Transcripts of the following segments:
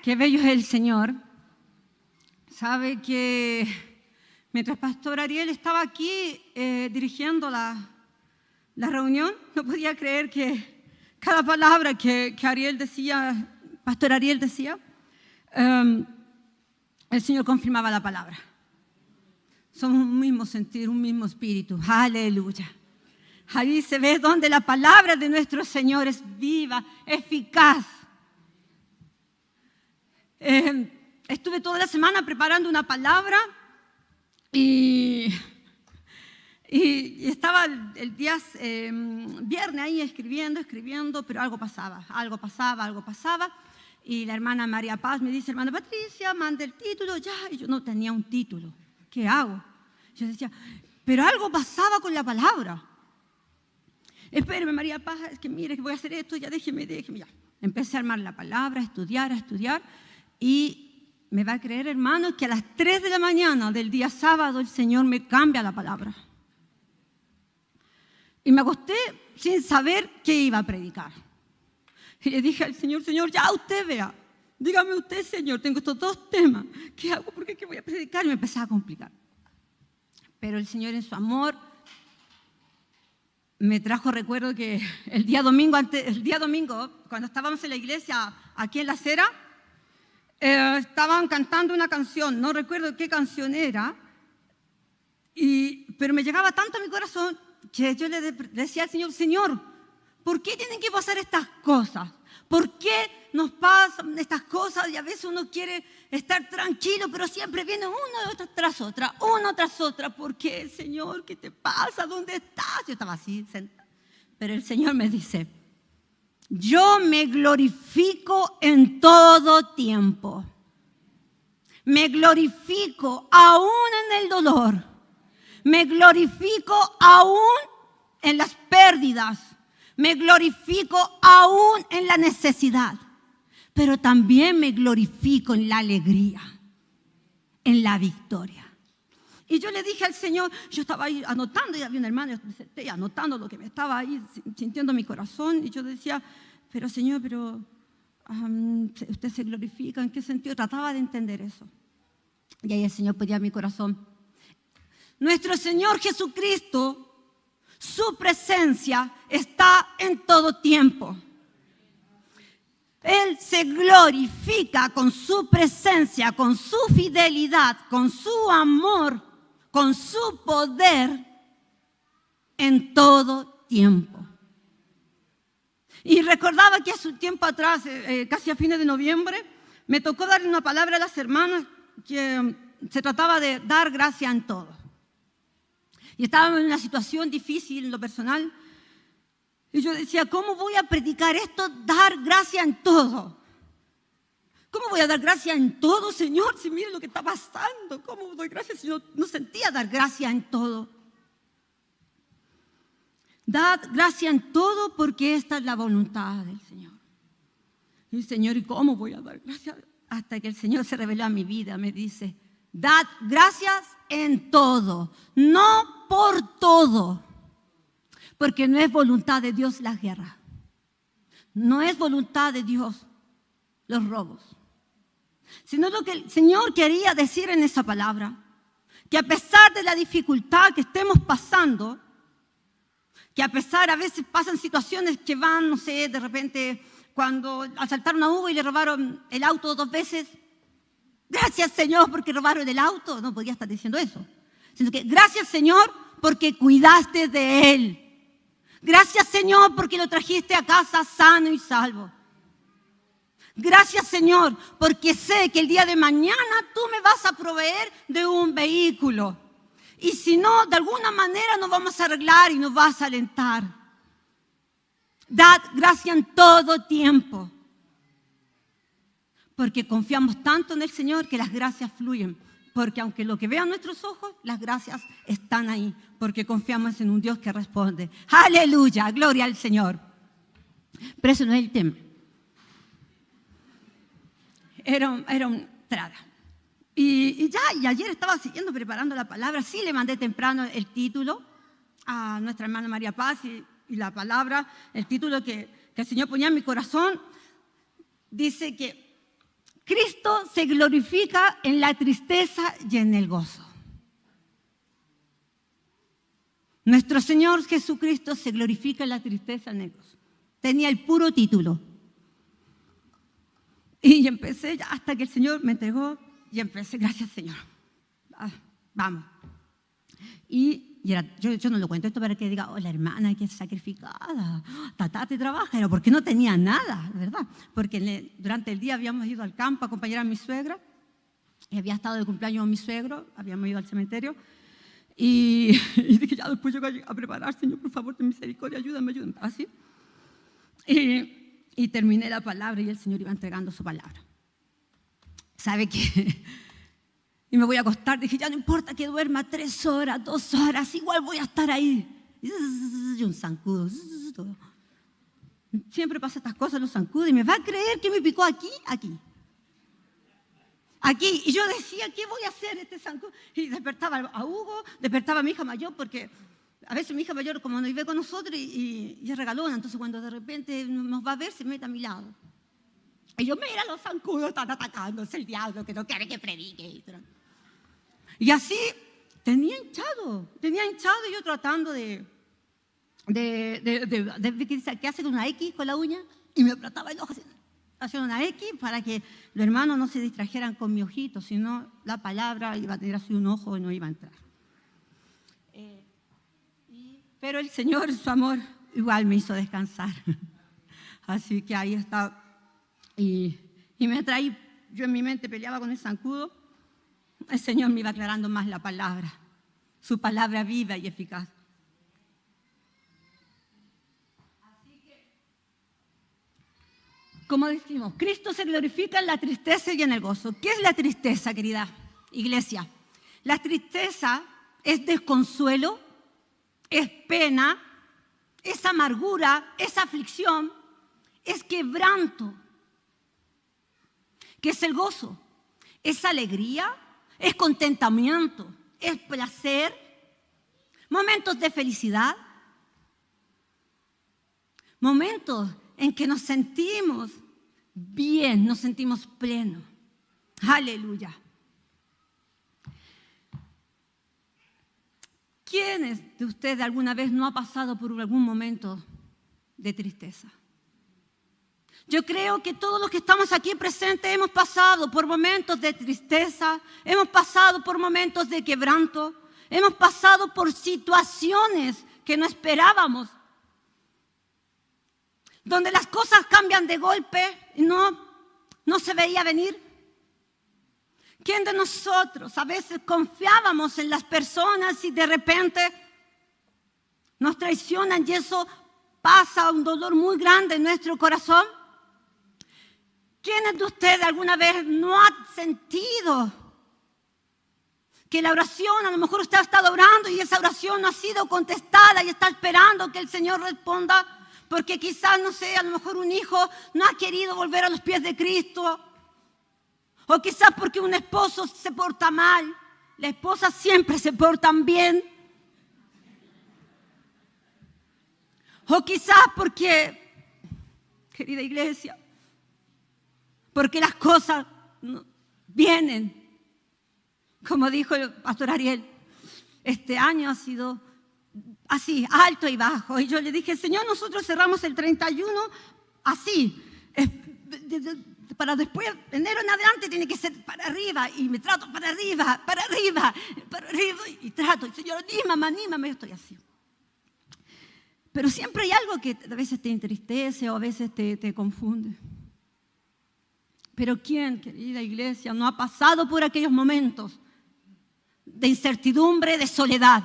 Qué bello es el Señor. Sabe que mientras Pastor Ariel estaba aquí dirigiendo la reunión, no podía creer que cada palabra que Ariel decía, Pastor Ariel decía, el Señor confirmaba la palabra. Somos un mismo sentir, un mismo espíritu. Aleluya. Ahí se ve donde la palabra de nuestro Señor es viva, eficaz. Estuve toda la semana preparando una palabra y estaba el día viernes ahí escribiendo, pero algo pasaba. Y la hermana María Paz me dice, hermana Patricia, manda el título ya. Y yo no tenía un título. ¿Qué hago? Yo decía, pero algo pasaba con la palabra. Espéreme, María Paz, es que mire que voy a hacer esto, ya déjeme, ya. Empecé a armar la palabra, a estudiar, y me va a creer, hermano, que a las 3 de la mañana del día sábado el Señor me cambia la palabra. Y me acosté sin saber qué iba a predicar. Y le dije al Señor, Señor, ya usted vea, dígame usted, Señor, tengo estos dos temas, ¿qué hago? ¿Por qué voy a predicar? Y me empezaba a complicar. Pero el Señor en su amor me trajo, recuerdo que el día domingo, cuando estábamos en la iglesia, aquí en la acera, estaban cantando una canción, no recuerdo qué canción era, pero me llegaba tanto a mi corazón que yo le decía al Señor, Señor, ¿por qué tienen que pasar estas cosas? ¿Por qué nos pasan estas cosas y a veces uno quiere estar tranquilo, pero siempre viene una tras otra? ¿Por qué, Señor? ¿Qué te pasa? ¿Dónde estás? Yo estaba así sentada. Pero el Señor me dice, yo me glorifico en todo tiempo. Me glorifico aún en el dolor. Me glorifico aún en las pérdidas. Me glorifico aún en la necesidad, pero también me glorifico en la alegría, en la victoria. Y yo le dije al Señor, yo estaba ahí anotando, y había una hermana, yo me senté anotando lo que me estaba ahí sintiendo en mi corazón, y yo decía, pero Señor, usted se glorifica, ¿en qué sentido? Trataba de entender eso. Y ahí el Señor pedía a mi corazón, nuestro Señor Jesucristo, su presencia está en todo tiempo. Él se glorifica con su presencia, con su fidelidad, con su amor, con su poder en todo tiempo. Y recordaba que hace un tiempo atrás, casi a fines de noviembre, me tocó darle una palabra a las hermanas que se trataba de dar gracia en todo. Y estábamos en una situación difícil en lo personal. Y yo decía, ¿cómo voy a predicar esto? Dar gracia en todo. ¿Cómo voy a dar gracia en todo, Señor? Si mire lo que está pasando. ¿Cómo doy gracias si no sentía dar gracia en todo? Dad gracia en todo porque esta es la voluntad del Señor. Y Señor, ¿y cómo voy a dar gracias? Hasta que el Señor se reveló a mi vida, me dice, dad gracias en todo, no por todo, porque no es voluntad de Dios la guerra, no es voluntad de Dios los robos, sino lo que el Señor quería decir en esa palabra, que a pesar de la dificultad que estemos pasando, que a veces pasan situaciones que van, no sé, de repente cuando asaltaron a Hugo y le robaron el auto 2 veces, gracias, Señor, porque robaron el auto. No podía estar diciendo eso. Sino que gracias, Señor, porque cuidaste de él. Gracias, Señor, porque lo trajiste a casa sano y salvo. Gracias, Señor, porque sé que el día de mañana tú me vas a proveer de un vehículo. Y si no, de alguna manera nos vamos a arreglar y nos vas a alentar. Dad gracia en todo tiempo. Porque confiamos tanto en el Señor que las gracias fluyen. Porque aunque lo que vean nuestros ojos, las gracias están ahí. Porque confiamos en un Dios que responde. ¡Aleluya! ¡Gloria al Señor! Pero eso no es el tema. Era un trada. Y ayer estaba siguiendo preparando la palabra. Sí le mandé temprano el título a nuestra hermana María Paz y la palabra, el título que el Señor ponía en mi corazón, dice que Cristo se glorifica en la tristeza y en el gozo. Nuestro Señor Jesucristo se glorifica en la tristeza y en el gozo. Tenía el puro título. Y empecé ya hasta que el Señor me entregó y empecé, gracias Señor. Vamos. Yo no lo cuento esto para que diga, oh, la hermana que es sacrificada, Tatá te trabaja, pero porque no tenía nada, ¿verdad? Porque durante el día habíamos ido al campo a acompañar a mi suegra, y había estado de cumpleaños mi suegro, habíamos ido al cementerio, y dije, ya después llego a preparar, Señor, por favor, ten misericordia, ayúdame, así. Y terminé la palabra y el Señor iba entregando su palabra. ¿Sabe qué? Y me voy a acostar, dije, ya no importa que duerma 3 horas, 2 horas, igual voy a estar ahí. Y un zancudo. Todo. Siempre pasa estas cosas, los zancudos, y me va a creer que me picó aquí. Y yo decía, ¿qué voy a hacer este zancudo? Y despertaba a Hugo, despertaba a mi hija mayor, porque a veces mi hija mayor, como no vive con nosotros, y es regalona, entonces cuando de repente nos va a ver, se mete a mi lado. Y yo, mira, los zancudos están atacando, es el diablo que no quiere que predique. Y así tenía hinchado y yo tratando de ¿qué hace con una X con la uña? Y me apretaba el ojo haciendo una X para que los hermanos no se distrajeran con mi ojito, sino la palabra iba a tener así un ojo y no iba a entrar. Pero el Señor, su amor, igual me hizo descansar. Así que ahí está. Y mientras ahí yo en mi mente peleaba con el zancudo, el Señor me iba aclarando más la palabra, su palabra viva y eficaz. Así que, como decimos, Cristo se glorifica en la tristeza y en el gozo. ¿Qué es la tristeza, querida iglesia? La tristeza es desconsuelo, es pena, es amargura, es aflicción, es quebranto. ¿Qué es el gozo? Es alegría, es contentamiento, es placer, momentos de felicidad, momentos en que nos sentimos bien, nos sentimos plenos. Aleluya. ¿Quiénes de ustedes alguna vez no ha pasado por algún momento de tristeza? Yo creo que todos los que estamos aquí presentes hemos pasado por momentos de tristeza, hemos pasado por momentos de quebranto, hemos pasado por situaciones que no esperábamos, donde las cosas cambian de golpe y no se veía venir. ¿Quién de nosotros a veces confiábamos en las personas y de repente nos traicionan y eso pasa un dolor muy grande en nuestro corazón? ¿Quiénes de ustedes alguna vez no han sentido que la oración, a lo mejor usted ha estado orando y esa oración no ha sido contestada y está esperando que el Señor responda? Porque quizás, no sé, a lo mejor un hijo no ha querido volver a los pies de Cristo. O quizás porque un esposo se porta mal. La esposa siempre se portan bien. O quizás porque, querida iglesia, porque las cosas vienen. Como dijo el pastor Ariel, este año ha sido así, alto y bajo. Y yo le dije, Señor, nosotros cerramos el 31 así. Para después, enero en adelante, tiene que ser para arriba. Y me trato para arriba. Y trato, Señor, anímame, yo estoy así. Pero siempre hay algo que a veces te entristece o a veces te confunde. Pero ¿quién, querida iglesia, no ha pasado por aquellos momentos de incertidumbre, de soledad?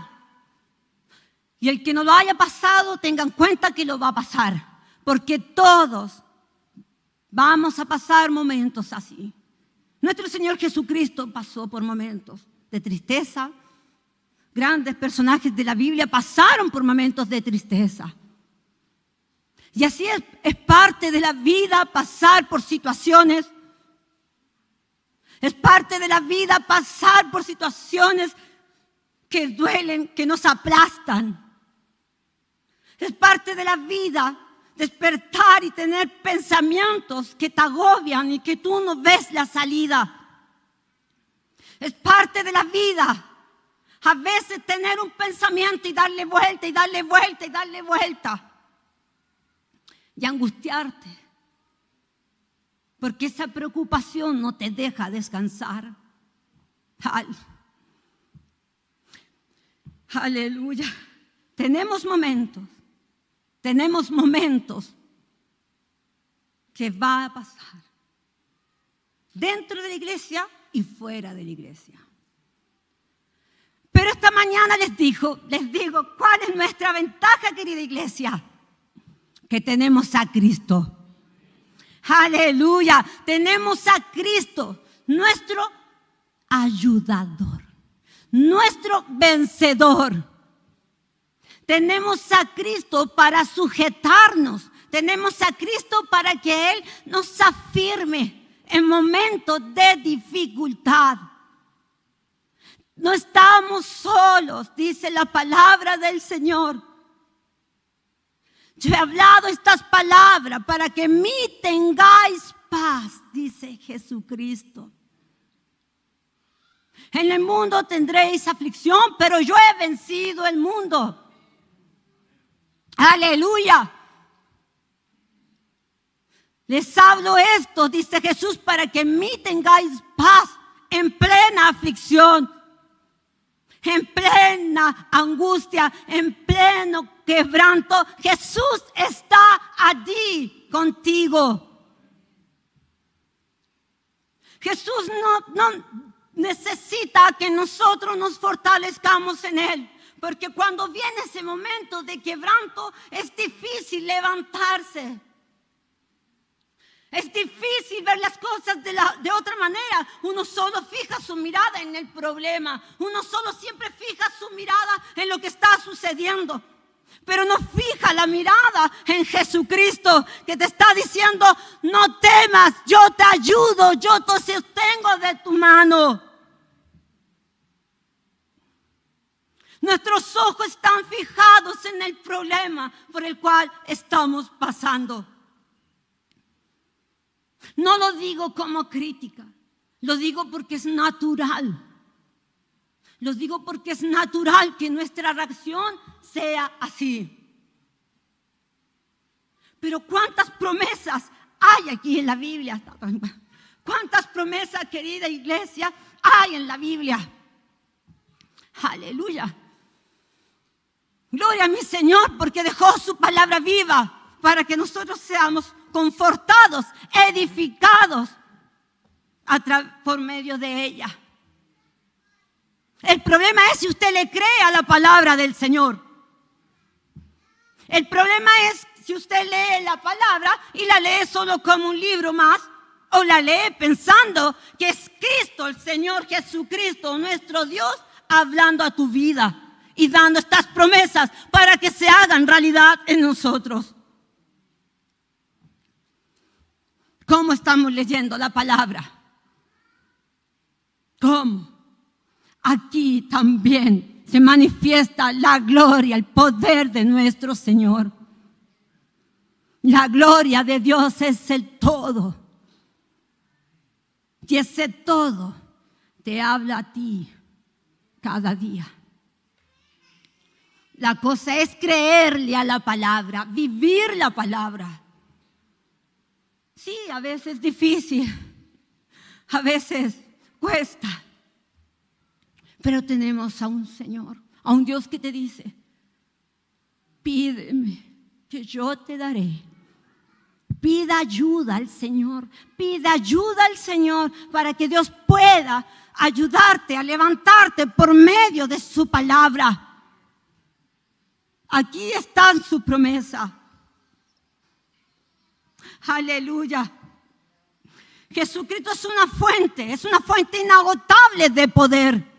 Y el que no lo haya pasado, tenga en cuenta que lo va a pasar. Porque todos vamos a pasar momentos así. Nuestro Señor Jesucristo pasó por momentos de tristeza. Grandes personajes de la Biblia pasaron por momentos de tristeza. Y así es parte de la vida pasar por situaciones. Es parte de la vida pasar por situaciones que duelen, que nos aplastan. Es parte de la vida despertar y tener pensamientos que te agobian y que tú no ves la salida. Es parte de la vida. A veces tener un pensamiento y darle vuelta y darle vuelta y darle vuelta. Y angustiarte. Porque esa preocupación no te deja descansar. Aleluya. Tenemos momentos que va a pasar. Dentro de la iglesia y fuera de la iglesia. Pero esta mañana les digo, ¿cuál es nuestra ventaja, querida iglesia? Que tenemos a Cristo. Aleluya, tenemos a Cristo, nuestro ayudador, nuestro vencedor. Tenemos a Cristo para sujetarnos, tenemos a Cristo para que Él nos afirme en momentos de dificultad. No estamos solos, dice la palabra del Señor. Yo he hablado estas palabras para que en mí tengáis paz, dice Jesucristo. En el mundo tendréis aflicción, pero yo he vencido el mundo. Aleluya. Les hablo esto, dice Jesús, para que en mí tengáis paz en plena aflicción, en plena angustia, en pleno quebranto. Jesús está allí contigo. Jesús no necesita que nosotros nos fortalezcamos en Él, porque cuando viene ese momento de quebranto es difícil levantarse. Es difícil ver las cosas de otra manera. Uno solo fija su mirada en el problema. Uno solo siempre fija su mirada en lo que está sucediendo. Pero no fija la mirada en Jesucristo, que te está diciendo: no temas, yo te ayudo, yo te sostengo de tu mano. Nuestros ojos están fijados en el problema por el cual estamos pasando. No lo digo como crítica, lo digo porque es natural. Lo digo porque es natural que nuestra reacción sea así. Pero ¿cuántas promesas hay aquí en la Biblia? ¿Cuántas promesas, querida iglesia, hay en la Biblia? Aleluya. Gloria a mi Señor, porque dejó su palabra viva para que nosotros seamos confortados, edificados por medio de ella. El problema es si usted le cree a la palabra del Señor. El problema es si usted lee la palabra y la lee solo como un libro más, o la lee pensando que es Cristo, el Señor Jesucristo, nuestro Dios, hablando a tu vida y dando estas promesas para que se hagan realidad en nosotros. ¿Cómo estamos leyendo la palabra? ¿Cómo? Aquí también se manifiesta la gloria, el poder de nuestro Señor. La gloria de Dios es el todo. Y ese todo te habla a ti cada día. La cosa es creerle a la palabra, vivir la palabra. Sí, a veces es difícil, a veces cuesta. Pero tenemos a un Señor, a un Dios que te dice: pídeme, que yo te daré. Pida ayuda al Señor, pida ayuda al Señor para que Dios pueda ayudarte a levantarte por medio de su palabra. Aquí está su promesa. Aleluya. Jesucristo es una fuente inagotable de poder.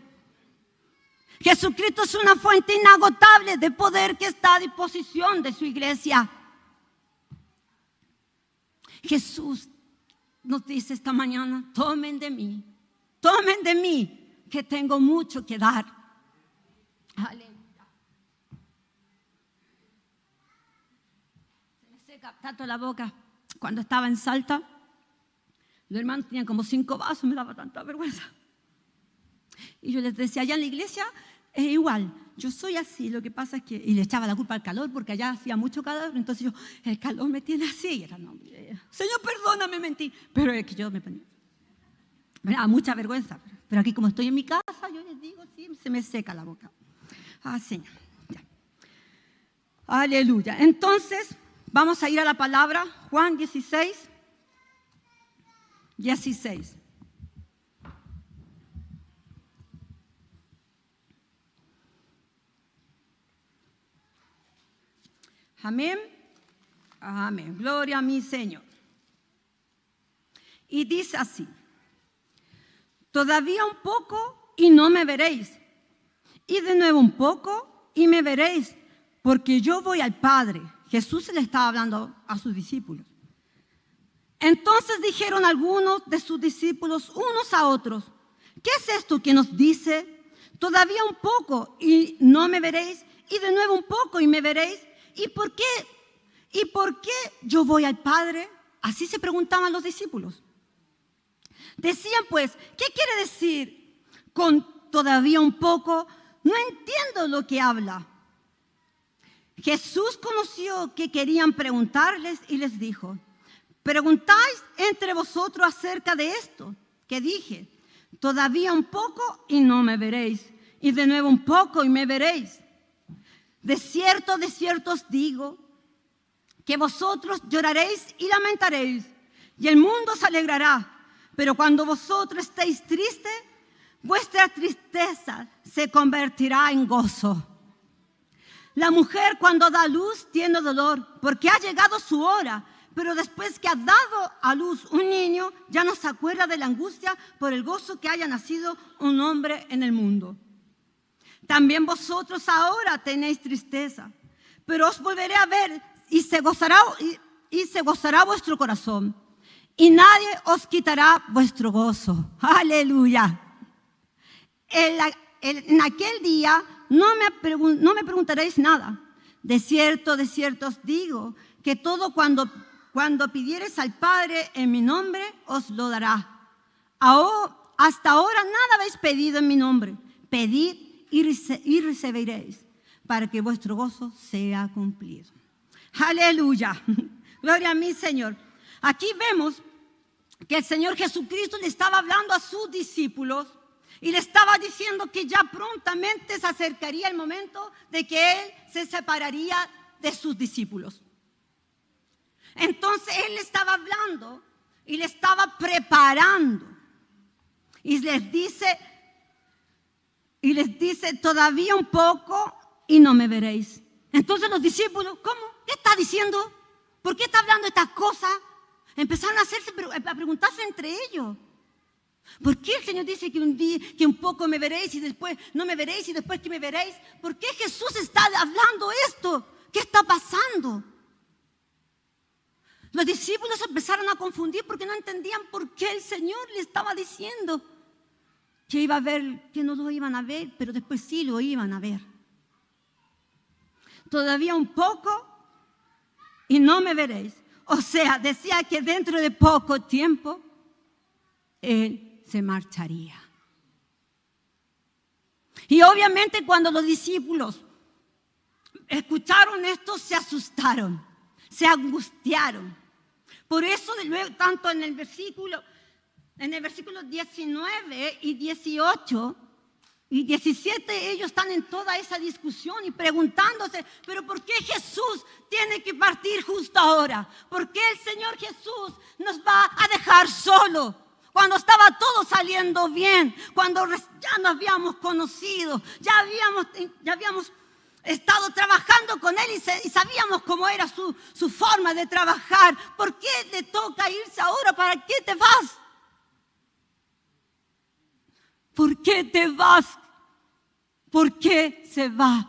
Jesucristo es una fuente inagotable de poder que está a disposición de su iglesia. Jesús nos dice esta mañana: tomen de mí, que tengo mucho que dar. Aleluya. seca tanto la boca. Cuando estaba en Salta, los hermanos tenían como 5 vasos, me daba tanta vergüenza. Y yo les decía, allá en la iglesia es igual, yo soy así, lo que pasa es que... Y le echaba la culpa al calor, porque allá hacía mucho calor, entonces yo, el calor me tiene así. Y era, no, Señor, perdóname, mentí. Pero es que yo me ponía... Me daba mucha vergüenza. Pero aquí como estoy en mi casa, yo les digo, sí, se me seca la boca. Ah, Señor. Ya. Aleluya. Entonces, vamos a ir a la palabra, Juan 16. Amén. Amén. Gloria a mi Señor. Y dice así: todavía un poco y no me veréis. Y de nuevo un poco y me veréis, porque yo voy al Padre. Jesús le estaba hablando a sus discípulos. Entonces dijeron algunos de sus discípulos unos a otros: ¿qué es esto que nos dice? Todavía un poco y no me veréis, y de nuevo un poco y me veréis. ¿Y por qué? ¿Y por qué yo voy al Padre? Así se preguntaban los discípulos. Decían pues, ¿qué quiere decir con todavía un poco? No entiendo lo que habla. Jesús conoció que querían preguntarles y les dijo: preguntáis entre vosotros acerca de esto que dije, todavía un poco y no me veréis, y de nuevo un poco y me veréis. De cierto os digo, que vosotros lloraréis y lamentaréis, y el mundo se alegrará. Pero cuando vosotros estéis tristes, vuestra tristeza se convertirá en gozo. La mujer cuando da luz tiene dolor, porque ha llegado su hora. Pero después que ha dado a luz un niño, ya no se acuerda de la angustia por el gozo que haya nacido un hombre en el mundo. También vosotros ahora tenéis tristeza, pero os volveré a ver y se gozará vuestro corazón, y nadie os quitará vuestro gozo. Aleluya. En aquel día no me preguntaréis nada. De cierto os digo, que todo cuando pidiereis al Padre en mi nombre, os lo dará. Hasta ahora nada habéis pedido en mi nombre. Pedid y recibiréis, para que vuestro gozo sea cumplido. Aleluya. Gloria a mi Señor. Aquí vemos que el Señor Jesucristo le estaba hablando a sus discípulos y le estaba diciendo que ya prontamente se acercaría el momento de que Él se separaría de sus discípulos. Entonces Él le estaba hablando y le estaba preparando. Y les dice, todavía un poco y no me veréis. Entonces los discípulos, ¿cómo? ¿Qué está diciendo? ¿Por qué está hablando estas cosas? Empezaron a preguntarse entre ellos. ¿Por qué el Señor dice que un poco me veréis y después no me veréis y después que me veréis? ¿Por qué Jesús está hablando esto? ¿Qué está pasando? Los discípulos empezaron a confundir porque no entendían por qué el Señor le estaba diciendo que iba a ver, que no lo iban a ver, pero después sí lo iban a ver. Todavía un poco y no me veréis. O sea, decía que dentro de poco tiempo Él se marcharía. Y obviamente cuando los discípulos escucharon esto, se asustaron, se angustiaron. Por eso, tanto en el versículo 19 y 18 y 17, ellos están en toda esa discusión y preguntándose, pero ¿por qué Jesús tiene que partir justo ahora? ¿Por qué el Señor Jesús nos va a dejar solo? Cuando estaba todo saliendo bien, cuando ya nos habíamos conocido, ya habíamos estado trabajando con Él y sabíamos cómo era su forma de trabajar. ¿Por qué le toca irse ahora? ¿Para qué te vas? ¿Por qué te vas? ¿Por qué se va?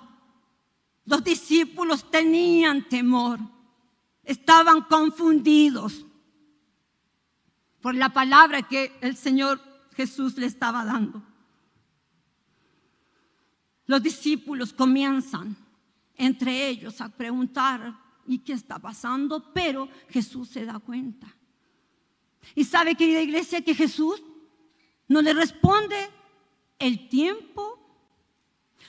Los discípulos tenían temor, estaban confundidos por la palabra que el Señor Jesús le estaba dando. Los discípulos comienzan entre ellos a preguntar ¿Y qué está pasando? Pero Jesús se da cuenta. Y sabe, querida iglesia, que Jesús no le responde el tiempo,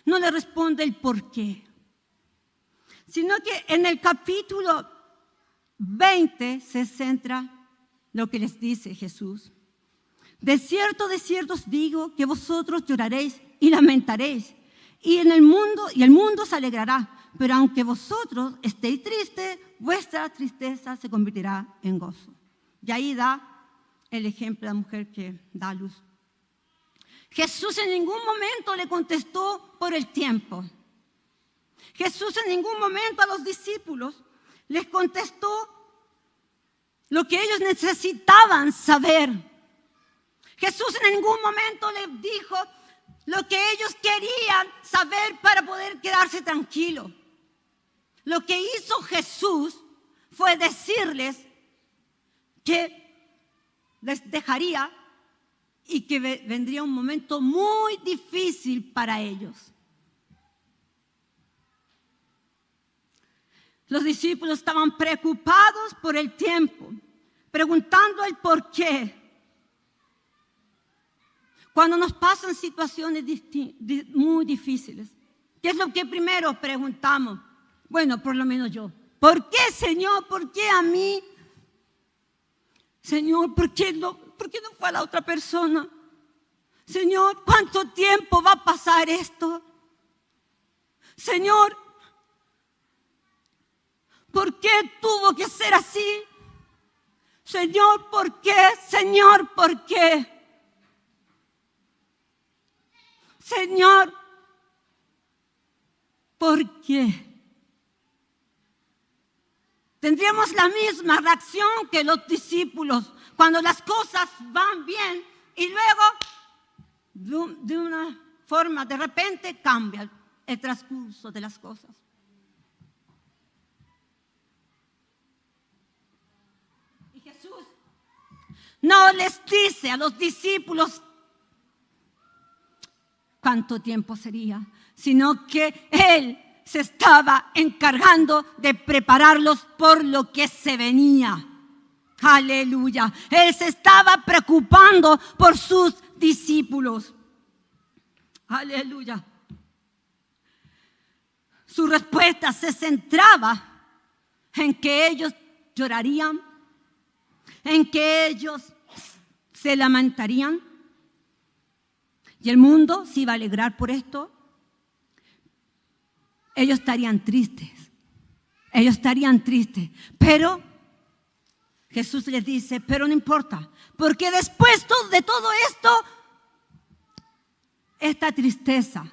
no le responde el por qué, sino que en el capítulo 20 se centra lo que les dice Jesús. De cierto os digo que vosotros lloraréis y lamentaréis, y el mundo se alegrará. Pero aunque vosotros estéis tristes, vuestra tristeza se convertirá en gozo. Y ahí da el ejemplo de la mujer que da a luz. Jesús en ningún momento le contestó por el tiempo. Jesús en ningún momento a los discípulos les contestó lo que ellos necesitaban saber. Jesús en ningún momento les dijo lo que ellos querían saber para poder quedarse tranquilos. Lo que hizo Jesús fue decirles que les dejaría y que vendría un momento muy difícil para ellos. Los discípulos estaban preocupados por el tiempo, preguntando el por qué. Cuando nos pasan situaciones muy difíciles, ¿qué es lo que primero preguntamos? Bueno, por lo menos yo. ¿Por qué, Señor? ¿Por qué a mí? Señor, ¿por qué no fue a la otra persona? Señor, ¿cuánto tiempo va a pasar esto? Señor, ¿por qué tuvo que ser así? Señor, ¿por qué? Señor, ¿por qué? Señor, ¿por qué? Tendríamos la misma reacción que los discípulos cuando las cosas van bien y luego de una forma de repente cambia el transcurso de las cosas. Y Jesús no les dice a los discípulos cuánto tiempo sería, sino que Él se estaba encargando de prepararlos por lo que se venía. Aleluya. Él se estaba preocupando por sus discípulos. Aleluya. Su respuesta se centraba en que ellos llorarían, en que ellos se lamentarían y el mundo se iba a alegrar por esto. Ellos estarían tristes, pero Jesús les dice, pero no importa, porque después de todo esto, esta tristeza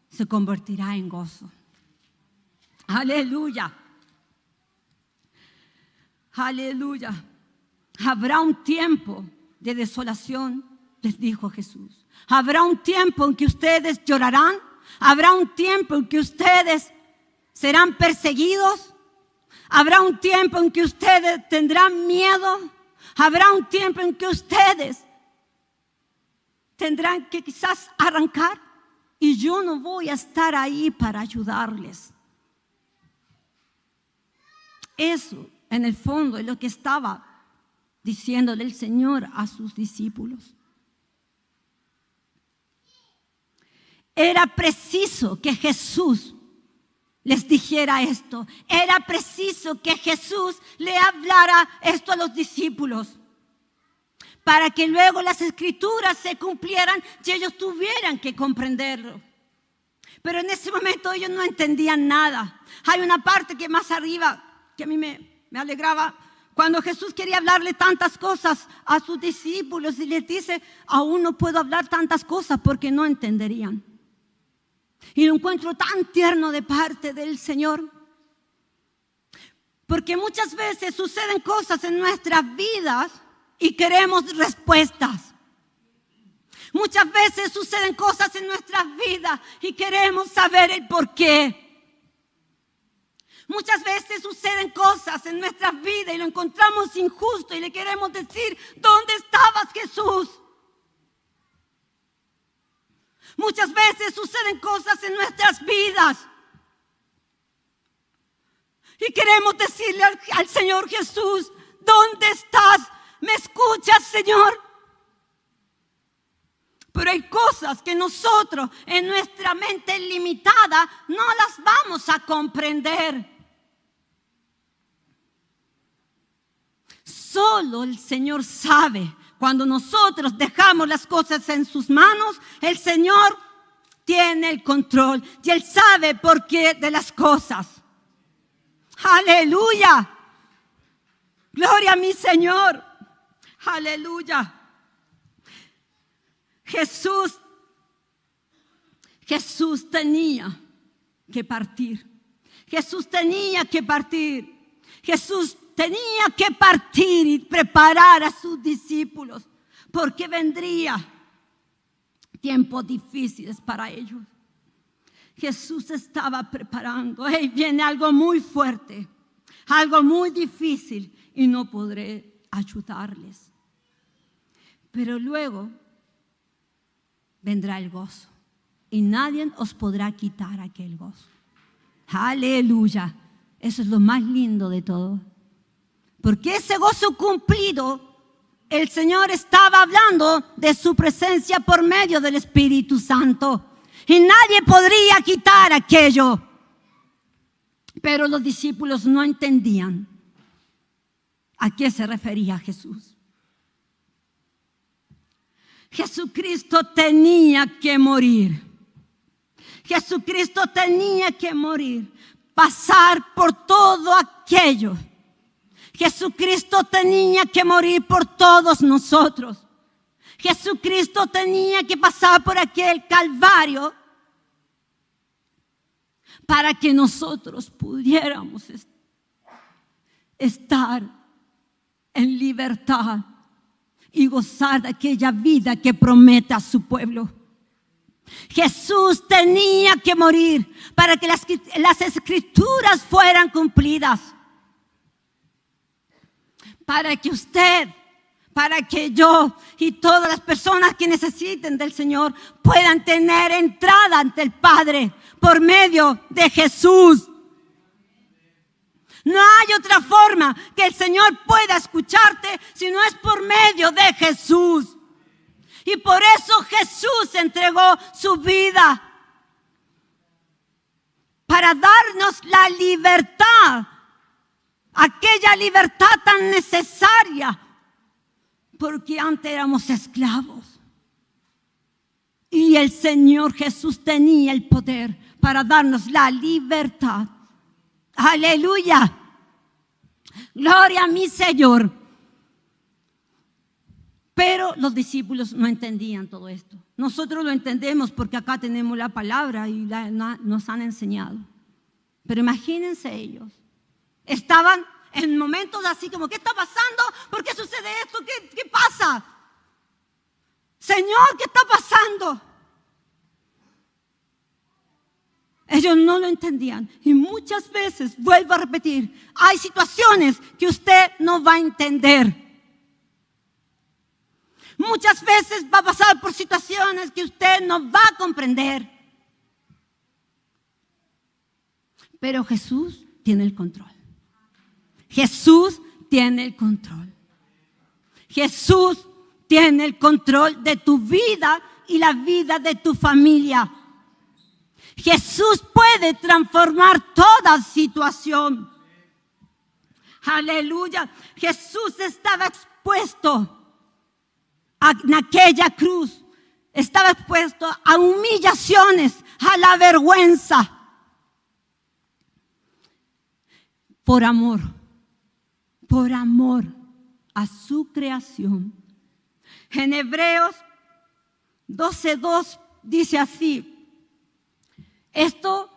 se convertirá en gozo. Aleluya, aleluya. Habrá un tiempo de desolación, les dijo Jesús. Habrá un tiempo en que ustedes llorarán, habrá un tiempo en que ustedes serán perseguidos. Habrá un tiempo en que ustedes tendrán miedo. Habrá un tiempo en que ustedes tendrán que quizás arrancar. Y yo no voy a estar ahí para ayudarles. Eso, en el fondo, es lo que estaba diciéndole el Señor a sus discípulos. Era preciso que Jesús les dijera esto. Era preciso que Jesús le hablara esto a los discípulos para que luego las escrituras se cumplieran y ellos tuvieran que comprenderlo. Pero en ese momento ellos no entendían nada. Hay una parte que más arriba que a mí me alegraba cuando Jesús quería hablarle tantas cosas a sus discípulos y les dice, aún no puedo hablar tantas cosas porque no entenderían. Y lo encuentro tan tierno de parte del Señor. Porque muchas veces suceden cosas en nuestras vidas y queremos respuestas. Muchas veces suceden cosas en nuestras vidas y queremos saber el por qué. Muchas veces suceden cosas en nuestras vidas y lo encontramos injusto y le queremos decir, ¿dónde estabas, Jesús? Muchas veces suceden cosas en nuestras vidas Y queremos decirle al Señor Jesús, ¿dónde estás? ¿Me escuchas, Señor? Pero hay cosas que nosotros en nuestra mente limitada no las vamos a comprender. Solo el Señor sabe. Cuando nosotros dejamos las cosas en sus manos, el Señor tiene el control y Él sabe por qué de las cosas. Aleluya. Gloria a mi Señor. Aleluya. Jesús tenía que partir. Jesús tenía que partir. Jesús tenía que partir y preparar a sus discípulos, porque vendría tiempos difíciles para ellos. Jesús estaba preparando. Hey, viene algo muy fuerte, algo muy difícil y no podré ayudarles. Pero luego vendrá el gozo y nadie os podrá quitar aquel gozo. Aleluya. Eso es lo más lindo de todo. Porque ese gozo cumplido, el Señor estaba hablando de su presencia por medio del Espíritu Santo. Y nadie podría quitar aquello. Pero los discípulos no entendían a qué se refería Jesús. Jesucristo tenía que morir. Jesucristo tenía que morir. Pasar por todo aquello. Jesucristo tenía que morir por todos nosotros. Jesucristo tenía que pasar por aquel Calvario para que nosotros pudiéramos estar en libertad y gozar de aquella vida que promete a su pueblo. Jesús tenía que morir para que las escrituras fueran cumplidas. Para que usted, para que yo y todas las personas que necesiten del Señor puedan tener entrada ante el Padre por medio de Jesús. No hay otra forma que el Señor pueda escucharte si no es por medio de Jesús. Y por eso Jesús entregó su vida para darnos la libertad. Aquella libertad tan necesaria, porque antes éramos esclavos. Y el Señor Jesús tenía el poder para darnos la libertad. Aleluya. Gloria a mi Señor. Pero los discípulos no entendían todo esto. Nosotros lo entendemos porque acá tenemos la palabra y nos han enseñado. Pero imagínense ellos. Estaban en momentos así como, ¿qué está pasando? ¿Por qué sucede esto? ¿Qué pasa? Señor, ¿qué está pasando? Ellos no lo entendían. Y muchas veces, vuelvo a repetir, hay situaciones que usted no va a entender. Muchas veces va a pasar por situaciones que usted no va a comprender. Pero Jesús tiene el control. Jesús tiene el control. Jesús tiene el control de tu vida y la vida de tu familia. Jesús puede transformar toda situación. Aleluya. Jesús estaba expuesto en aquella cruz. Estaba expuesto a humillaciones, a la vergüenza. Por amor a su creación. En Hebreos 12:2 dice así: Esto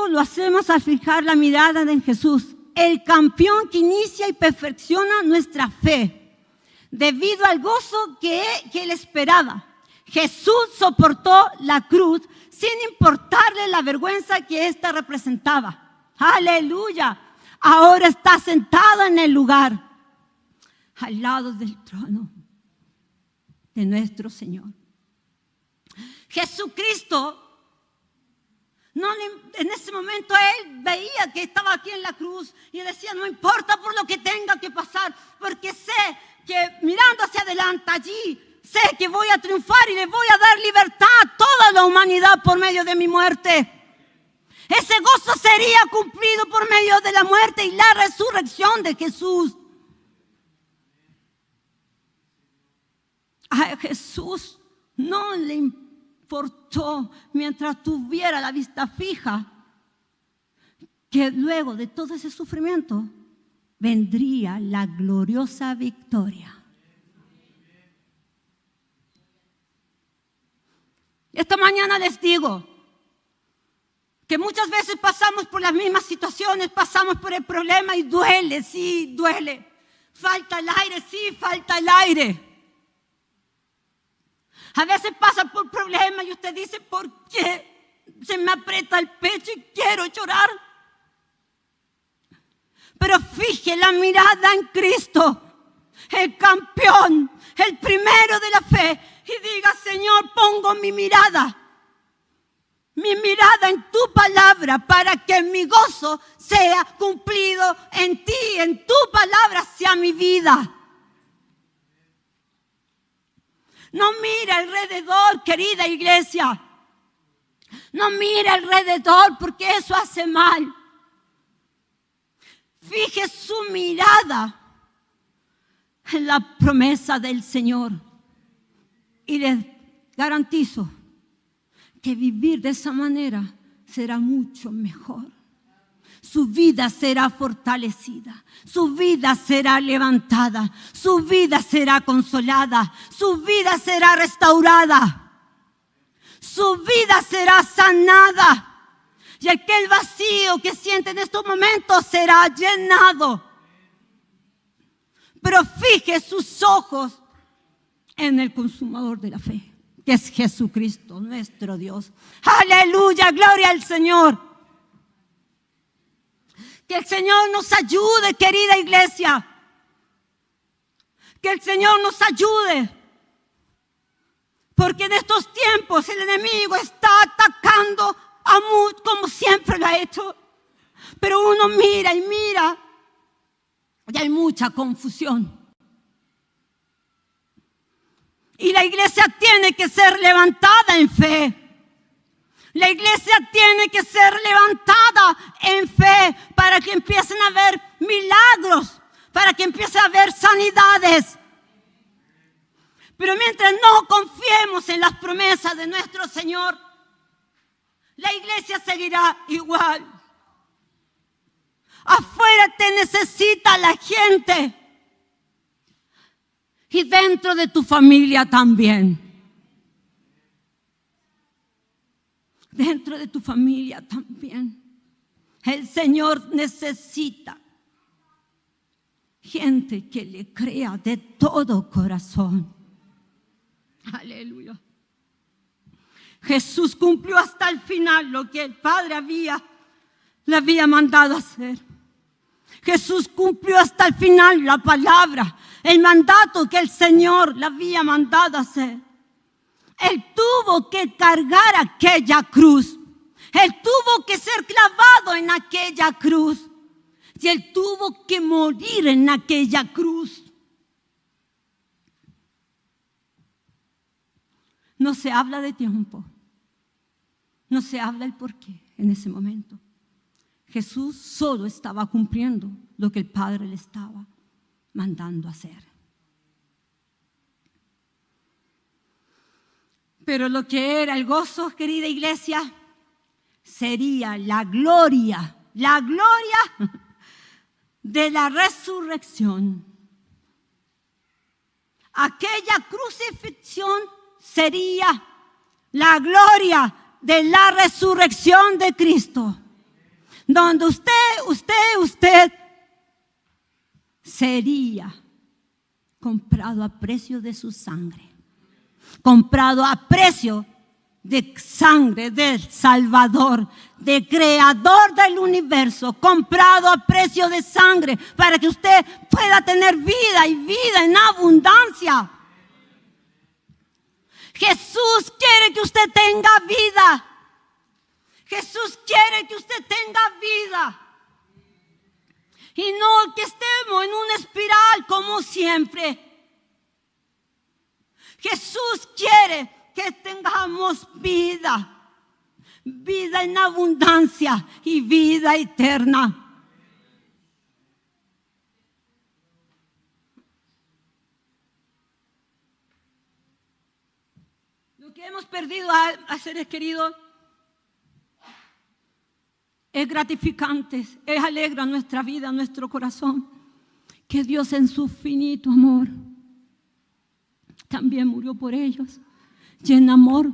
lo hacemos al fijar la mirada en Jesús, el campeón que inicia y perfecciona nuestra fe, debido al gozo que él esperaba. Jesús soportó la cruz sin importarle la vergüenza que ésta representaba. Aleluya. Ahora está sentado en el lugar al lado del trono de nuestro Señor. Jesucristo En ese momento él veía que estaba aquí en la cruz y decía, no importa por lo que tenga que pasar, porque sé que mirando hacia adelante allí, sé que voy a triunfar y le voy a dar libertad a toda la humanidad por medio de mi muerte. Ese gozo sería cumplido por medio de la muerte y la resurrección de Jesús. A Jesús no le importó, mientras tuviera la vista fija, que luego de todo ese sufrimiento vendría la gloriosa victoria. Esta mañana les digo que muchas veces pasamos por las mismas situaciones, pasamos por el problema y duele, sí, duele. Falta el aire, sí, falta el aire. A veces pasa por problemas y usted dice, ¿por qué se me aprieta el pecho y quiero llorar? Pero fije la mirada en Cristo, el campeón, el primero de la fe, y diga, Señor, pongo mi mirada en tu palabra para que mi gozo sea cumplido en ti, en tu palabra sea mi vida. No mire alrededor, querida iglesia. No mire alrededor porque eso hace mal. Fije su mirada en la promesa del Señor. Y les garantizo que vivir de esa manera será mucho mejor. Su vida será fortalecida, su vida será levantada, su vida será consolada, su vida será restaurada, su vida será sanada. Y aquel vacío que siente en estos momentos será llenado. Pero fije sus ojos en el consumador de la fe, que es Jesucristo, nuestro Dios. Aleluya, gloria al Señor. Que el Señor nos ayude, querida iglesia. Que el Señor nos ayude. Porque en estos tiempos el enemigo está atacando a muchos, como siempre lo ha hecho. Pero uno mira y mira y hay mucha confusión. Y la iglesia tiene que ser levantada en fe. La iglesia tiene que ser levantada en fe para que empiecen a haber milagros, para que empiece a haber sanidades. Pero mientras no confiemos en las promesas de nuestro Señor, la iglesia seguirá igual. Afuera te necesita la gente. Y dentro de tu familia también. Dentro de tu familia también. El Señor necesita gente que le crea de todo corazón. Aleluya. Jesús cumplió hasta el final lo que el Padre le había mandado hacer. Jesús cumplió hasta el final la palabra, el mandato que el Señor le había mandado hacer. Él tuvo que cargar aquella cruz. Él tuvo que ser clavado en aquella cruz. Y Él tuvo que morir en aquella cruz. No se habla de tiempo. No se habla el porqué en ese momento. Jesús solo estaba cumpliendo lo que el Padre le estaba mandando hacer. Pero lo que era el gozo, querida iglesia, sería la gloria de la resurrección. Aquella crucifixión sería la gloria de la resurrección de Cristo. Donde usted sería comprado a precio de su sangre. Comprado a precio de sangre del Salvador, de Creador del universo, comprado a precio de sangre para que usted pueda tener vida y vida en abundancia. Jesús quiere que usted tenga vida. Jesús quiere que usted tenga vida. Y no que estemos en una espiral como siempre. Jesús quiere que tengamos vida. Vida en abundancia y vida eterna. Lo que hemos perdido a seres queridos es gratificante, es alegra nuestra vida, nuestro corazón. Que Dios en su finito amor también murió por ellos. Y en amor,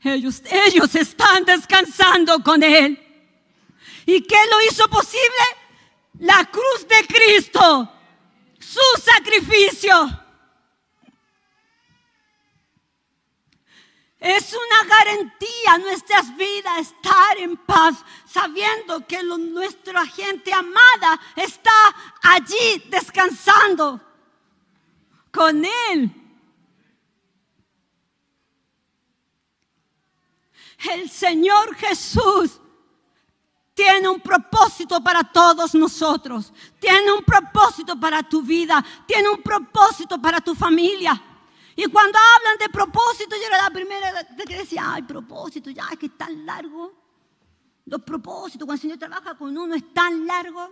ellos están descansando con Él. ¿Y qué lo hizo posible? La cruz de Cristo, su sacrificio. Es una garantía en nuestras vidas estar en paz, sabiendo que nuestra gente amada está allí descansando con Él. El Señor Jesús tiene un propósito para todos nosotros. Tiene un propósito para tu vida. Tiene un propósito para tu familia. Y cuando hablan de propósito, yo era la primera que decía, ay, propósito, ya es que es tan largo. Los propósitos, cuando el Señor trabaja con uno, es tan largo.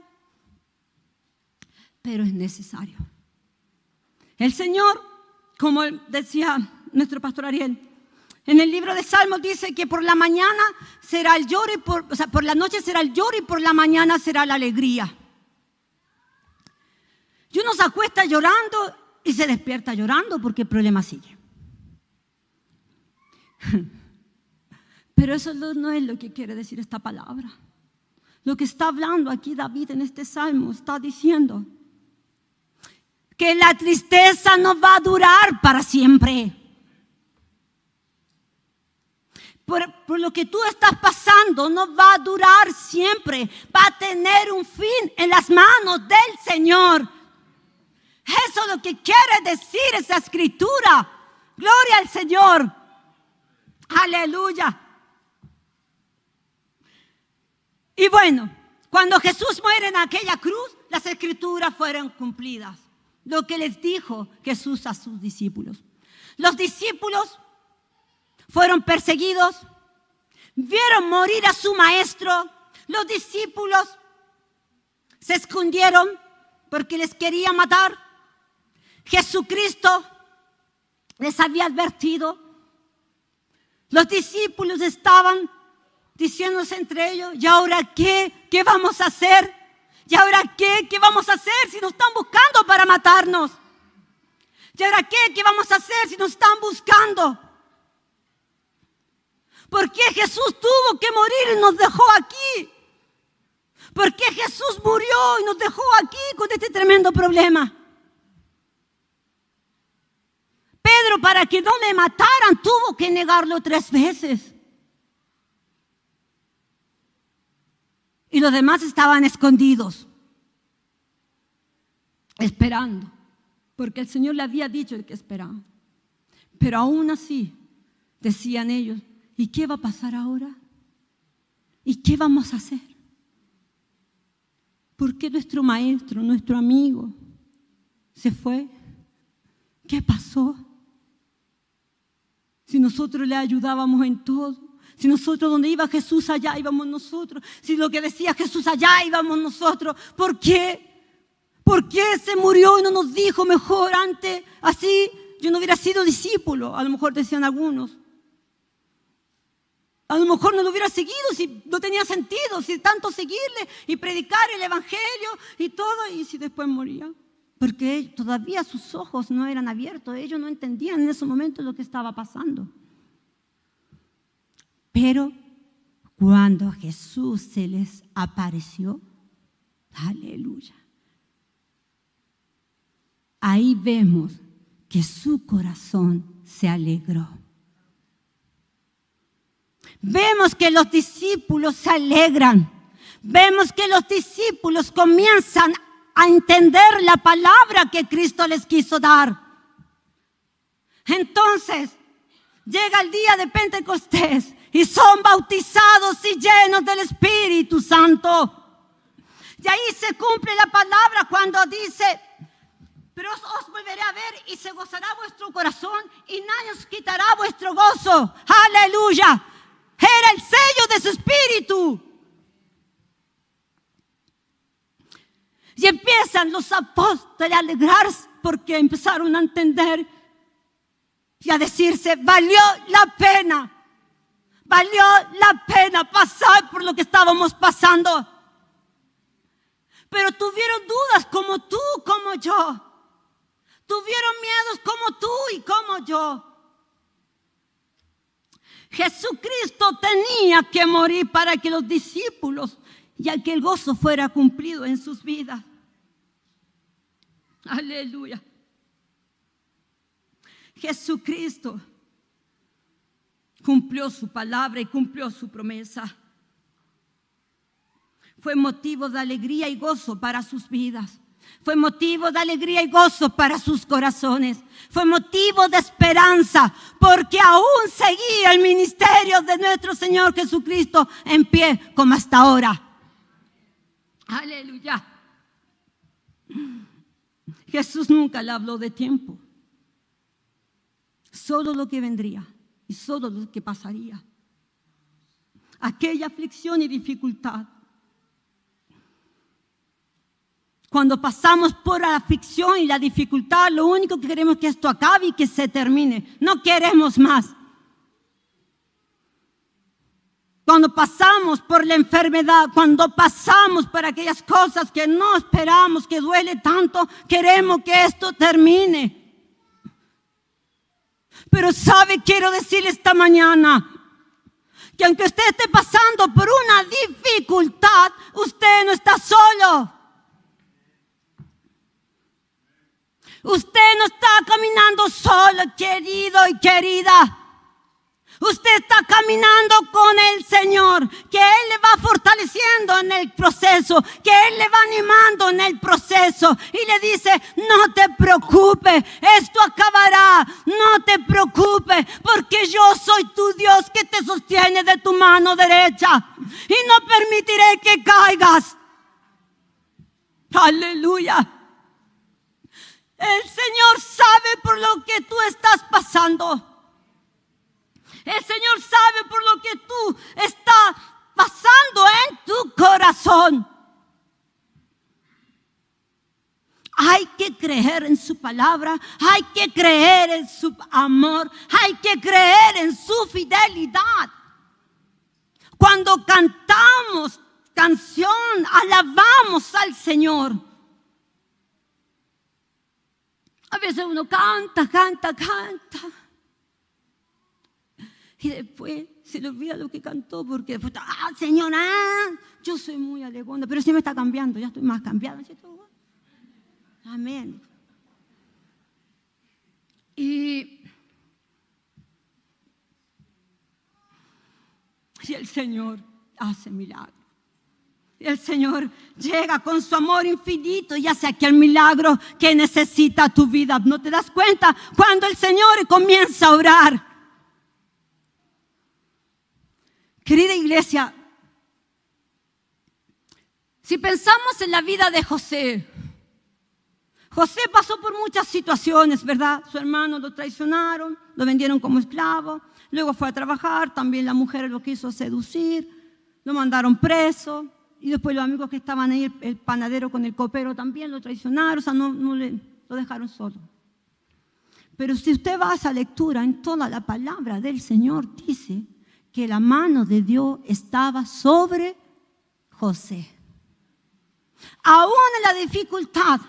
Pero es necesario. El Señor, como decía nuestro pastor Ariel, en el libro de Salmos dice que por la mañana será el lloro, por la noche será el lloro y por la mañana será la alegría. Y uno se acuesta llorando y se despierta llorando porque el problema sigue. Pero eso no es lo que quiere decir esta palabra. Lo que está hablando aquí David en este salmo está diciendo que la tristeza no va a durar para siempre. Por lo que tú estás pasando no va a durar siempre. Va a tener un fin en las manos del Señor. Eso es lo que quiere decir esa escritura. Gloria al Señor. Aleluya. Y bueno, cuando Jesús muere en aquella cruz, las escrituras fueron cumplidas. Lo que les dijo Jesús a sus discípulos. Los discípulos fueron perseguidos, vieron morir a su maestro. Los discípulos se escondieron porque les quería matar. Jesucristo les había advertido. Los discípulos estaban diciéndose entre ellos, ¿y ahora qué? ¿Qué vamos a hacer? ¿Y ahora qué? ¿Qué vamos a hacer si nos están buscando para matarnos? ¿Y ahora qué? ¿Qué vamos a hacer si nos están buscando? ¿Por qué Jesús tuvo que morir y nos dejó aquí? ¿Por qué Jesús murió y nos dejó aquí con este tremendo problema? Pedro, para que no le mataran, tuvo que negarlo 3 veces. Y los demás estaban escondidos, esperando, porque el Señor le había dicho el que esperaba. Pero aún así, decían ellos, ¿y qué va a pasar ahora? ¿Y qué vamos a hacer? ¿Por qué nuestro maestro, nuestro amigo, se fue? ¿Qué pasó? Si nosotros le ayudábamos en todo, si nosotros donde iba Jesús, allá íbamos nosotros, si lo que decía Jesús, allá íbamos nosotros, ¿por qué? ¿Por qué se murió y no nos dijo mejor antes? Así yo no hubiera sido discípulo, a lo mejor decían algunos. A lo mejor no lo hubiera seguido si no tenía sentido, si tanto seguirle y predicar el evangelio y todo, y si después moría. Porque todavía sus ojos no eran abiertos, ellos no entendían en ese momento lo que estaba pasando. Pero cuando Jesús se les apareció, aleluya, ahí vemos que su corazón se alegró. Vemos que los discípulos se alegran. Vemos que los discípulos comienzan a entender la palabra que Cristo les quiso dar. Entonces, llega el día de Pentecostés y son bautizados y llenos del Espíritu Santo. Y ahí se cumple la palabra cuando dice: pero os volveré a ver y se gozará vuestro corazón y nadie os quitará vuestro gozo. Aleluya. Era el sello de su Espíritu. Y empiezan los apóstoles a alegrarse porque empezaron a entender y a decirse: valió la pena pasar por lo que estábamos pasando. Pero tuvieron dudas como tú, como yo. Tuvieron miedos como tú y como yo. Jesucristo tenía que morir para que los discípulos y que el gozo fuera cumplido en sus vidas. Aleluya. Jesucristo cumplió su palabra y cumplió su promesa. Fue motivo de alegría y gozo para sus vidas. Fue motivo de alegría y gozo para sus corazones. Fue motivo de esperanza, porque aún seguía el ministerio de nuestro Señor Jesucristo en pie como hasta ahora. Aleluya. Jesús nunca le habló de tiempo. Solo lo que vendría y solo lo que pasaría. Aquella aflicción y dificultad. Cuando pasamos por la aflicción y la dificultad, lo único que queremos es que esto acabe y que se termine. No queremos más. Cuando pasamos por la enfermedad, cuando pasamos por aquellas cosas que no esperamos, que duele tanto, queremos que esto termine. Pero quiero decirle esta mañana que aunque usted esté pasando por una dificultad, usted no está solo. Usted no está caminando solo, querido y querida. Usted está caminando con el Señor, que Él le va fortaleciendo en el proceso, que Él le va animando en el proceso y le dice: no te preocupes, esto acabará, no te preocupes, porque yo soy tu Dios que te sostiene de tu mano derecha y no permitiré que caigas. Aleluya. El Señor sabe por lo que tú estás pasando. El Señor sabe por lo que tú estás pasando en tu corazón. Hay que creer en su palabra, hay que creer en su amor, hay que creer en su fidelidad. Cuando cantamos canción, alabamos al Señor. A veces uno canta. Y después se le olvida lo que cantó porque después, Señor, yo soy muy alegona, pero sí me está cambiando, ya estoy más cambiada, ¿cierto? Amén. Y el Señor hace milagros. Y el Señor llega con su amor infinito y hace aquel milagro que necesita tu vida. ¿No te das cuenta? Cuando el Señor comienza a orar. Querida iglesia, si pensamos en la vida de José, José pasó por muchas situaciones, ¿verdad? Su hermano lo traicionaron, lo vendieron como esclavo, luego fue a trabajar, también la mujer lo quiso seducir, lo mandaron preso, y después los amigos que estaban ahí, el panadero con el copero también lo traicionaron, o sea, lo dejaron solo. Pero si usted va a esa lectura, en toda la palabra del Señor dice que la mano de Dios estaba sobre José. Aún en la dificultad,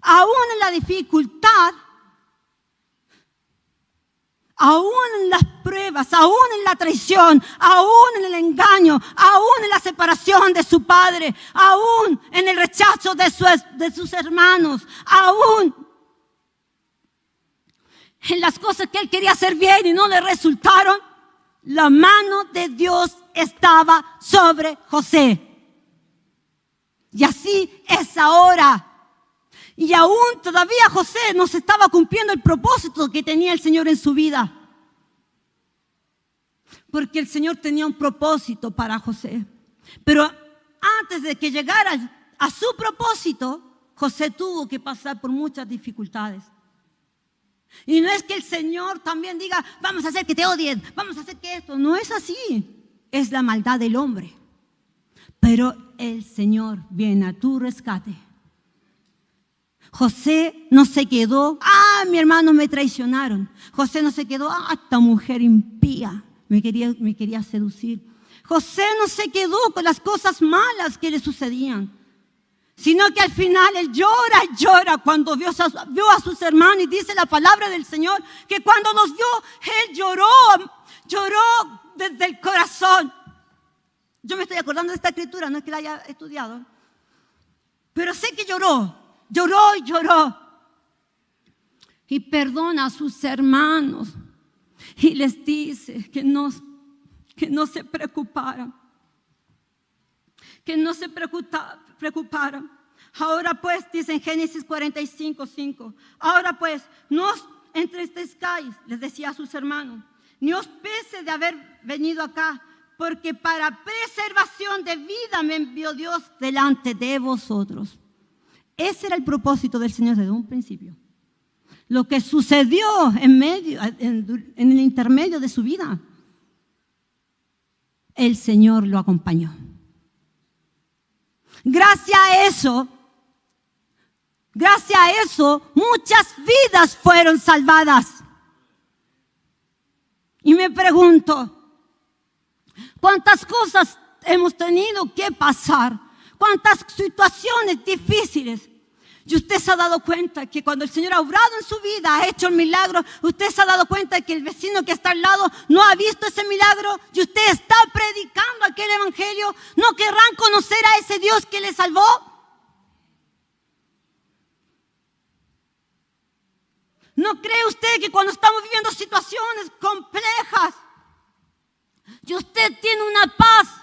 aún en las pruebas, aún en la traición, aún en el engaño, aún en la separación de su padre, aún en el rechazo de sus hermanos, aún en las cosas que él quería hacer bien y no le resultaron, la mano de Dios estaba sobre José. Y así es ahora. Y aún todavía José no se estaba cumpliendo el propósito que tenía el Señor en su vida. porque el Señor tenía un propósito para José. Pero antes de que llegara a su propósito, José tuvo que pasar por muchas dificultades. Y no es que el Señor también diga, vamos a hacer que te odien, vamos a hacer que esto. No es así. Es la maldad del hombre. Pero el Señor viene a tu rescate. José no se quedó, mi hermano me traicionaron. José no se quedó, esta mujer impía me quería seducir. José no se quedó con las cosas malas que le sucedían, sino que al final él llora cuando vio a sus hermanos, y dice la palabra del Señor que cuando los vio, él lloró desde el corazón. Yo me estoy acordando de esta escritura, no es que la haya estudiado, pero sé que lloró. Y perdona a sus hermanos y les dice que no se preocuparan. Que no se preocuparan. Ahora pues, dice en Génesis 45:5, ahora pues, no os entristezcáis, les decía a sus hermanos, ni os pese de haber venido acá, porque para preservación de vida me envió Dios delante de vosotros. Ese era el propósito del Señor desde un principio. Lo que sucedió en el intermedio de su vida, el Señor lo acompañó. Gracias a eso, muchas vidas fueron salvadas. Y me pregunto, ¿cuántas cosas hemos tenido que pasar? ¿Cuántas situaciones difíciles? Y usted se ha dado cuenta que cuando el Señor ha obrado en su vida, ha hecho el milagro, usted se ha dado cuenta que el vecino que está al lado no ha visto ese milagro, y usted está predicando aquel evangelio. ¿No querrán conocer a ese Dios que le salvó? ¿No cree usted que cuando estamos viviendo situaciones complejas y usted tiene una paz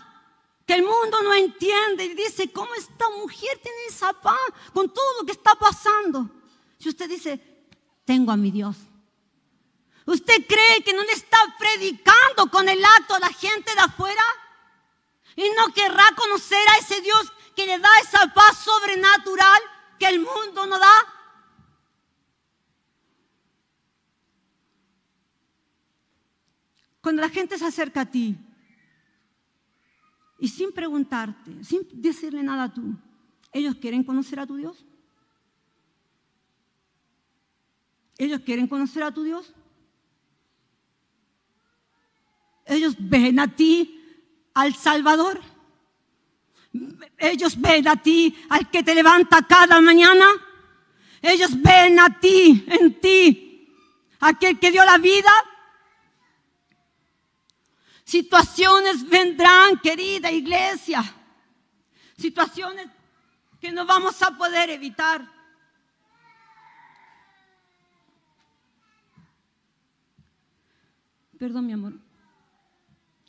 que el mundo no entiende y dice, ¿cómo esta mujer tiene esa paz con todo lo que está pasando? Y usted dice, tengo a mi Dios. ¿Usted cree que no le está predicando con el acto a la gente de afuera? ¿Y no querrá conocer a ese Dios que le da esa paz sobrenatural que el mundo no da? Cuando la gente se acerca a ti, y sin preguntarte, sin decirle nada a tú, ¿ellos quieren conocer a tu Dios? ¿Ellos quieren conocer a tu Dios? ¿Ellos ven a ti al Salvador? ¿Ellos ven a ti al que te levanta cada mañana? ¿Ellos ven a ti, en ti, aquel que dio la vida? Situaciones vendrán, querida iglesia. Situaciones que no vamos a poder evitar. Perdón, mi amor.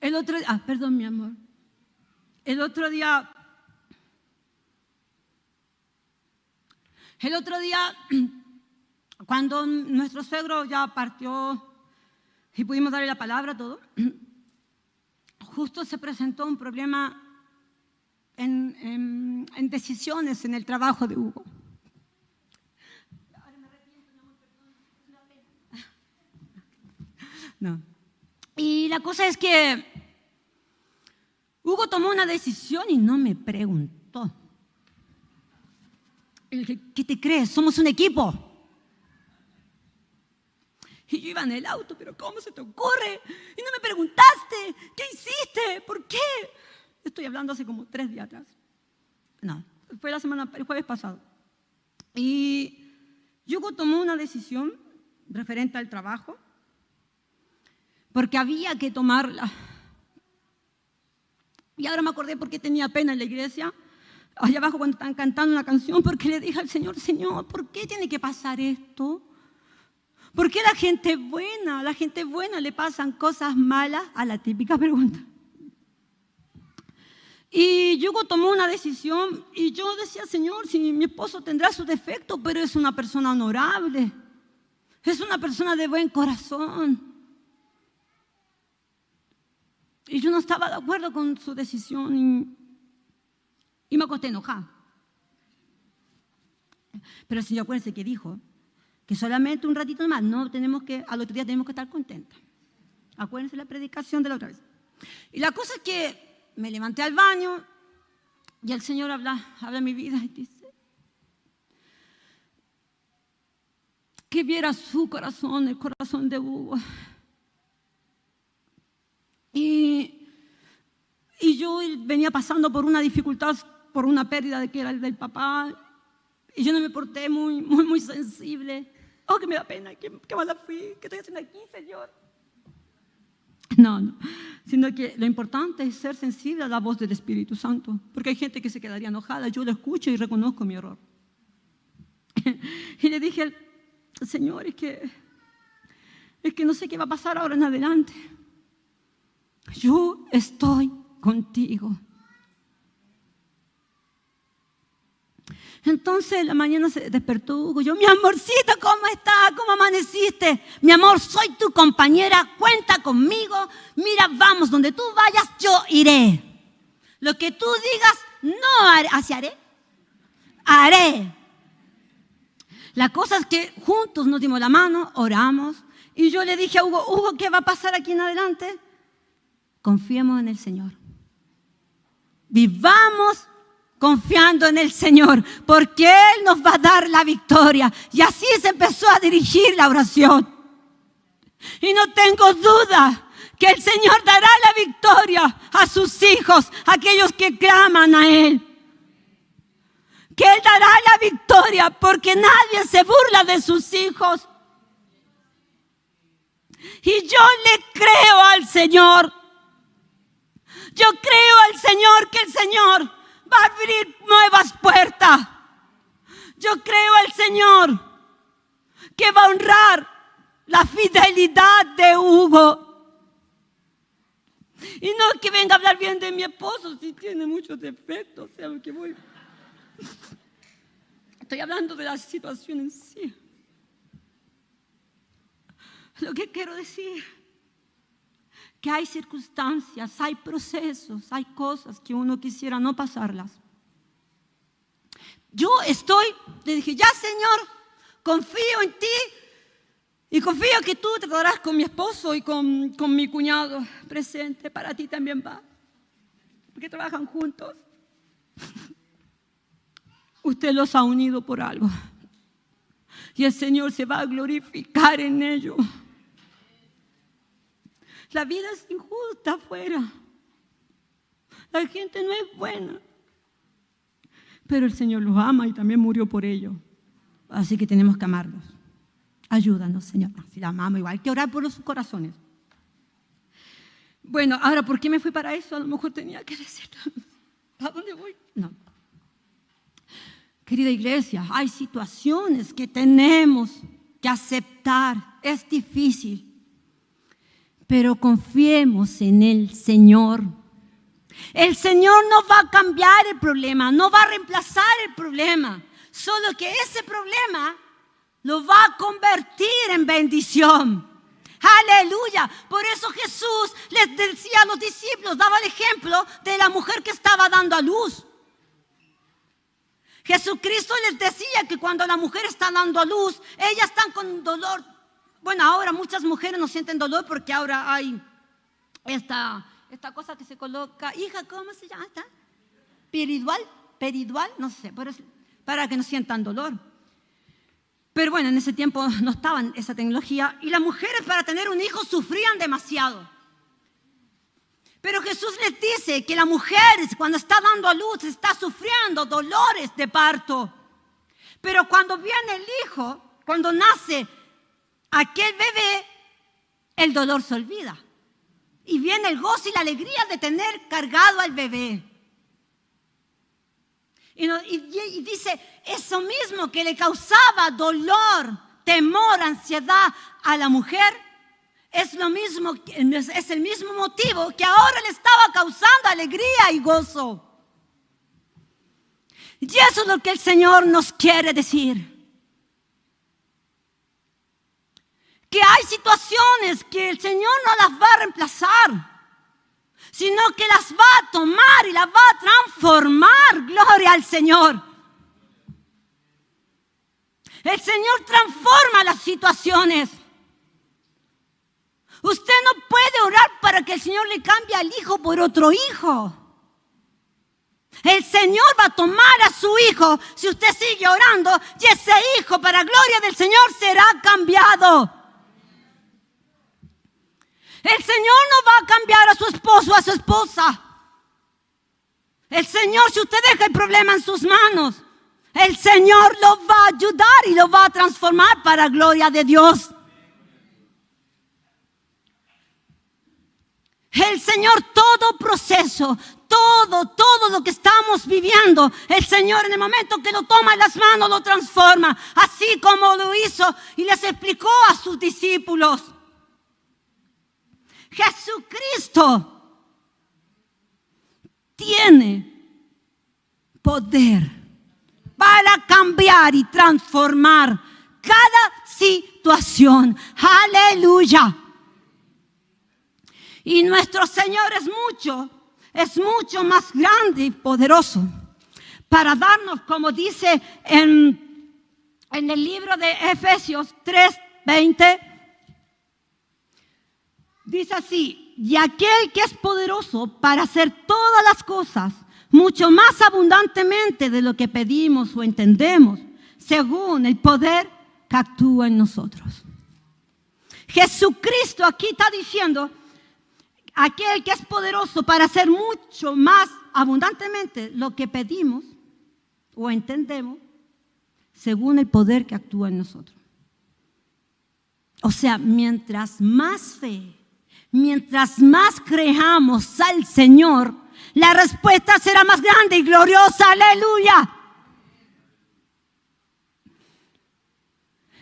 El otro día, cuando nuestro suegro ya partió y pudimos darle la palabra a todo, justo se presentó un problema en decisiones en el trabajo de Hugo. Ahora me arrepiento, mi amor, perdón, es una pena. No. Y la cosa es que Hugo tomó una decisión y no me preguntó. ¿Qué te crees? Somos un equipo. Y yo iba en el auto, pero ¿cómo se te ocurre? Y no me preguntaste, ¿qué hiciste? ¿Por qué? Estoy hablando hace como 3 días atrás. No, fue el jueves pasado. Y Hugo tomó una decisión referente al trabajo, porque había que tomarla. Y ahora me acordé por qué tenía pena en la iglesia, allá abajo cuando estaban cantando una canción, porque le dije al Señor, Señor, ¿por qué tiene que pasar esto? ¿Por qué a la gente buena le pasan cosas malas? A la típica pregunta. Y Hugo tomó una decisión y yo decía, Señor, si mi esposo tendrá sus defectos, pero es una persona honorable, es una persona de buen corazón. Y yo no estaba de acuerdo con su decisión y me acosté enojada. Pero el Señor, acuérdense que dijo que solamente un ratito más, no tenemos que, al otro día tenemos que estar contentas. Acuérdense la predicación de la otra vez. Y la cosa es que me levanté al baño y el Señor habla en mi vida y dice que viera su corazón, el corazón de Hugo. Y yo venía pasando por una dificultad, por una pérdida de que era el del papá. Y yo no me porté muy sensible. Oh, que me da pena, que mala fui, que estoy haciendo aquí, Señor. No, sino que lo importante es ser sensible a la voz del Espíritu Santo, porque hay gente que se quedaría enojada, yo lo escucho y reconozco mi error. Y le dije al Señor, es que no sé qué va a pasar ahora en adelante. Yo estoy contigo. Entonces la mañana se despertó Hugo. Yo, mi amorcito, ¿cómo estás? ¿Cómo amaneciste? Mi amor, soy tu compañera, cuenta conmigo. Mira, vamos, donde tú vayas, yo iré. Lo que tú digas, no haré. ¿Así haré? Haré. La cosa es que juntos nos dimos la mano, oramos. Y yo le dije a Hugo, Hugo, ¿qué va a pasar aquí en adelante? Confiemos en el Señor. Vivamos confiando en el Señor, porque Él nos va a dar la victoria. Y así se empezó a dirigir la oración. Y no tengo duda que el Señor dará la victoria a sus hijos, aquellos que claman a Él. Que Él dará la victoria, porque nadie se burla de sus hijos. Y yo le creo al Señor. Yo creo al Señor que el Señor va a abrir nuevas puertas. Yo creo al Señor que va a honrar la fidelidad de Hugo. Y no es que venga a hablar bien de mi esposo, si tiene muchos defectos, o sea, que voy. Estoy hablando de la situación en sí. Lo que quiero decir, que hay circunstancias, hay procesos, hay cosas que uno quisiera no pasarlas. Le dije, ya Señor, confío en ti y confío que tú te darás con mi esposo y con mi cuñado presente. Para ti también va, porque trabajan juntos. Usted los ha unido por algo y el Señor se va a glorificar en ello. La vida es injusta afuera. La gente no es buena. Pero el Señor los ama y también murió por ellos. Así que tenemos que amarlos. Ayúdanos, Señor. Si la amamos igual, hay que orar por los corazones. Bueno, ahora, ¿por qué me fui para eso? A lo mejor tenía que decirlo. ¿A dónde voy? No. Querida iglesia, hay situaciones que tenemos que aceptar. Es difícil. Pero confiemos en el Señor. El Señor no va a cambiar el problema, no va a reemplazar el problema. Solo que ese problema lo va a convertir en bendición. Aleluya. Por eso Jesús les decía a los discípulos, daba el ejemplo de la mujer que estaba dando a luz. Jesucristo les decía que cuando la mujer está dando a luz, ellas están con dolor. Bueno, ahora muchas mujeres no sienten dolor porque ahora hay esta cosa que se coloca, hija, ¿cómo se llama? Peridual, no sé, para que no sientan dolor. Pero bueno, en ese tiempo no estaba esa tecnología y las mujeres para tener un hijo sufrían demasiado. Pero Jesús les dice que la mujer cuando está dando a luz está sufriendo dolores de parto. Pero cuando viene el hijo, cuando nace aquel bebé, el dolor se olvida. Y viene el gozo y la alegría de tener cargado al bebé. Y dice, eso mismo que le causaba dolor, temor, ansiedad a la mujer, es el mismo motivo que ahora le estaba causando alegría y gozo. Y eso es lo que el Señor nos quiere decir. Que hay situaciones que el Señor no las va a reemplazar. sino que las va a tomar y las va a transformar. Gloria al Señor. El Señor transforma las situaciones. Usted no puede orar para que el Señor le cambie al hijo por otro hijo. El Señor va a tomar a su hijo si usted sigue orando, y ese hijo, para gloria del Señor, será cambiado. El Señor no va a cambiar a su esposo o a su esposa. El Señor, si usted deja el problema en sus manos, el Señor lo va a ayudar y lo va a transformar para gloria de Dios. El Señor, todo proceso, todo lo que estamos viviendo, el Señor en el momento que lo toma en las manos lo transforma, así como lo hizo y les explicó a sus discípulos. Jesucristo tiene poder para cambiar y transformar cada situación. Aleluya. Y nuestro Señor es mucho más grande y poderoso para darnos, como dice en el libro de Efesios 3:20, dice así: y aquel que es poderoso para hacer todas las cosas mucho más abundantemente de lo que pedimos o entendemos, según el poder que actúa en nosotros. Jesucristo aquí está diciendo: aquel que es poderoso para hacer mucho más abundantemente lo que pedimos o entendemos, según el poder que actúa en nosotros. O sea, mientras más fe, mientras más creamos al Señor, la respuesta será más grande y gloriosa. Aleluya.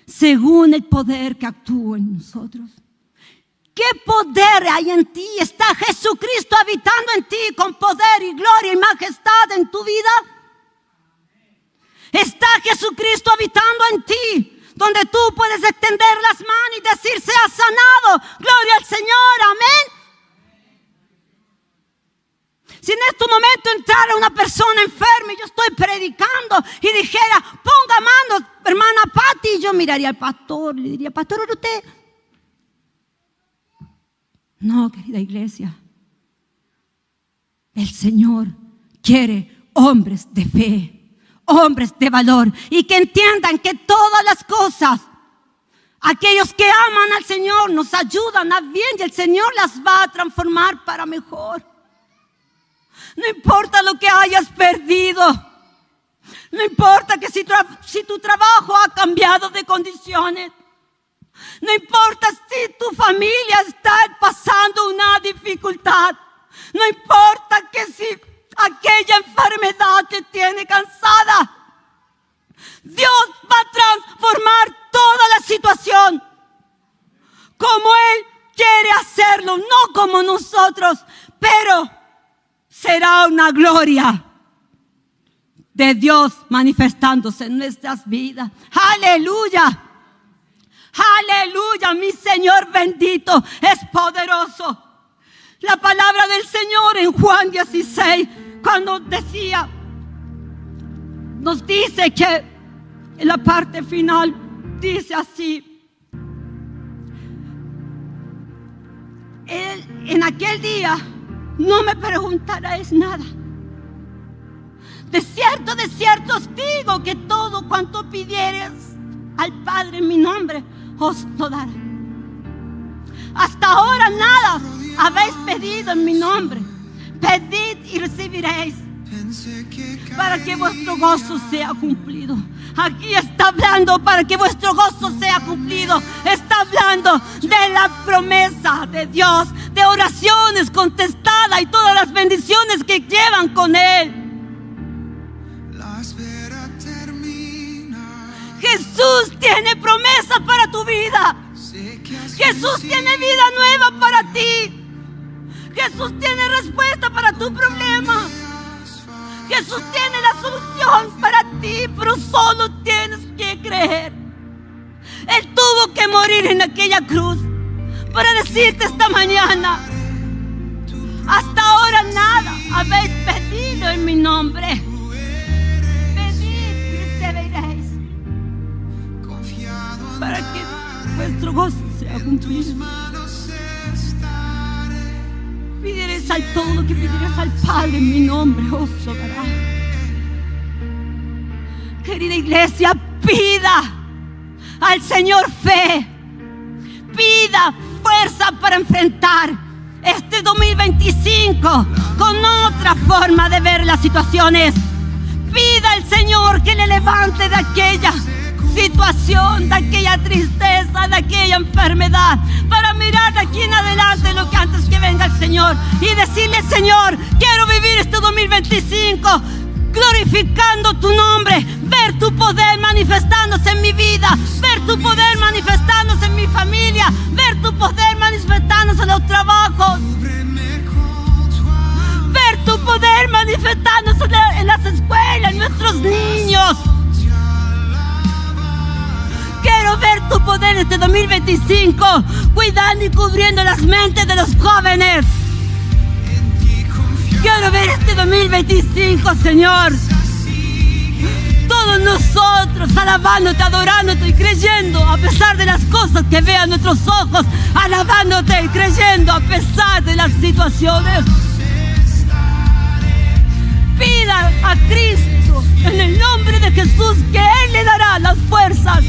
Según el poder que actúa en nosotros. ¿Qué poder hay en ti? ¿Está Jesucristo habitando en ti con poder y gloria y majestad en tu vida? ¿Está Jesucristo habitando en ti? Donde tú puedes extender las manos y decir: sea sanado. Gloria al Señor. Amén. Si en este momento entrara una persona enferma y yo estoy predicando y dijera: ponga manos, hermana Pati, yo miraría al pastor y le diría: pastor, ¿era usted? No, querida iglesia, el Señor quiere hombres de fe, hombres de valor, y que entiendan que todas las cosas, aquellos que aman al Señor nos ayudan a bien, y el Señor las va a transformar para mejor. No importa lo que hayas perdido, no importa que si tu trabajo ha cambiado de condiciones, no importa si tu familia está pasando una dificultad, no importa que si aquella enfermedad te tiene cansada, Dios va a transformar toda la situación como Él quiere hacerlo, no como nosotros, pero será una gloria de Dios manifestándose en nuestras vidas. Aleluya. Aleluya, mi Señor bendito es poderoso. La palabra del Señor en Juan 16, cuando decía, nos dice que en la parte final dice así: en aquel día no me preguntaréis nada. De cierto os digo que todo cuanto pidiereis al Padre en mi nombre os lo dará. Hasta ahora nada habéis pedido en mi nombre. Pedid y recibiréis, para que vuestro gozo sea cumplido. Aquí está hablando para que vuestro gozo sea cumplido. Está hablando de la promesa de Dios, de oraciones contestadas y todas las bendiciones que llevan con Él. Jesús tiene promesas para tu vida. Jesús tiene vida nueva para ti. Jesús tiene respuesta para tu problema. Jesús tiene la solución para ti, pero solo tienes que creer. Él tuvo que morir en aquella cruz para decirte esta mañana: hasta nada habéis pedido en mi nombre, pedid y recibiréis, para que vuestro gozo sea cumplido. Pidiereis al todo lo que pidiereis al Padre en mi nombre, os lo dará. Querida iglesia, pida al Señor fe, pida fuerza para enfrentar este 2025 con otra forma de ver las situaciones. Pida al Señor que le levante de aquella situación, de aquella tristeza, de aquella enfermedad, para mirar de aquí en adelante lo que antes que venga el Señor y decirle: Señor, quiero vivir este 2025 glorificando tu nombre, ver tu poder manifestándose en mi vida, ver tu poder manifestándose en mi familia, ver tu poder manifestándose en los trabajos, ver tu poder manifestándose en las escuelas, en nuestros niños. Quiero ver tu poder este 2025, cuidando y cubriendo las mentes de los jóvenes. Quiero ver este 2025, Señor, todos nosotros alabándote, adorándote y creyendo a pesar de las cosas que vean nuestros ojos, alabándote y creyendo a pesar de las situaciones. Pida a Cristo en el nombre de Jesús que Él le dará las fuerzas.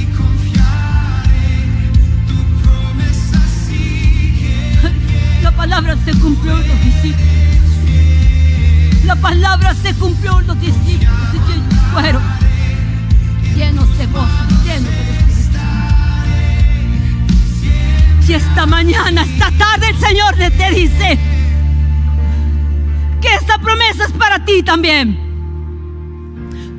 La palabra se cumplió en los discípulos. La palabra se cumplió en los discípulos y ellos fueron llenos de gozo, llenos de Espíritu. Y esta mañana, esta tarde, el Señor te dice que esta promesa es para ti también.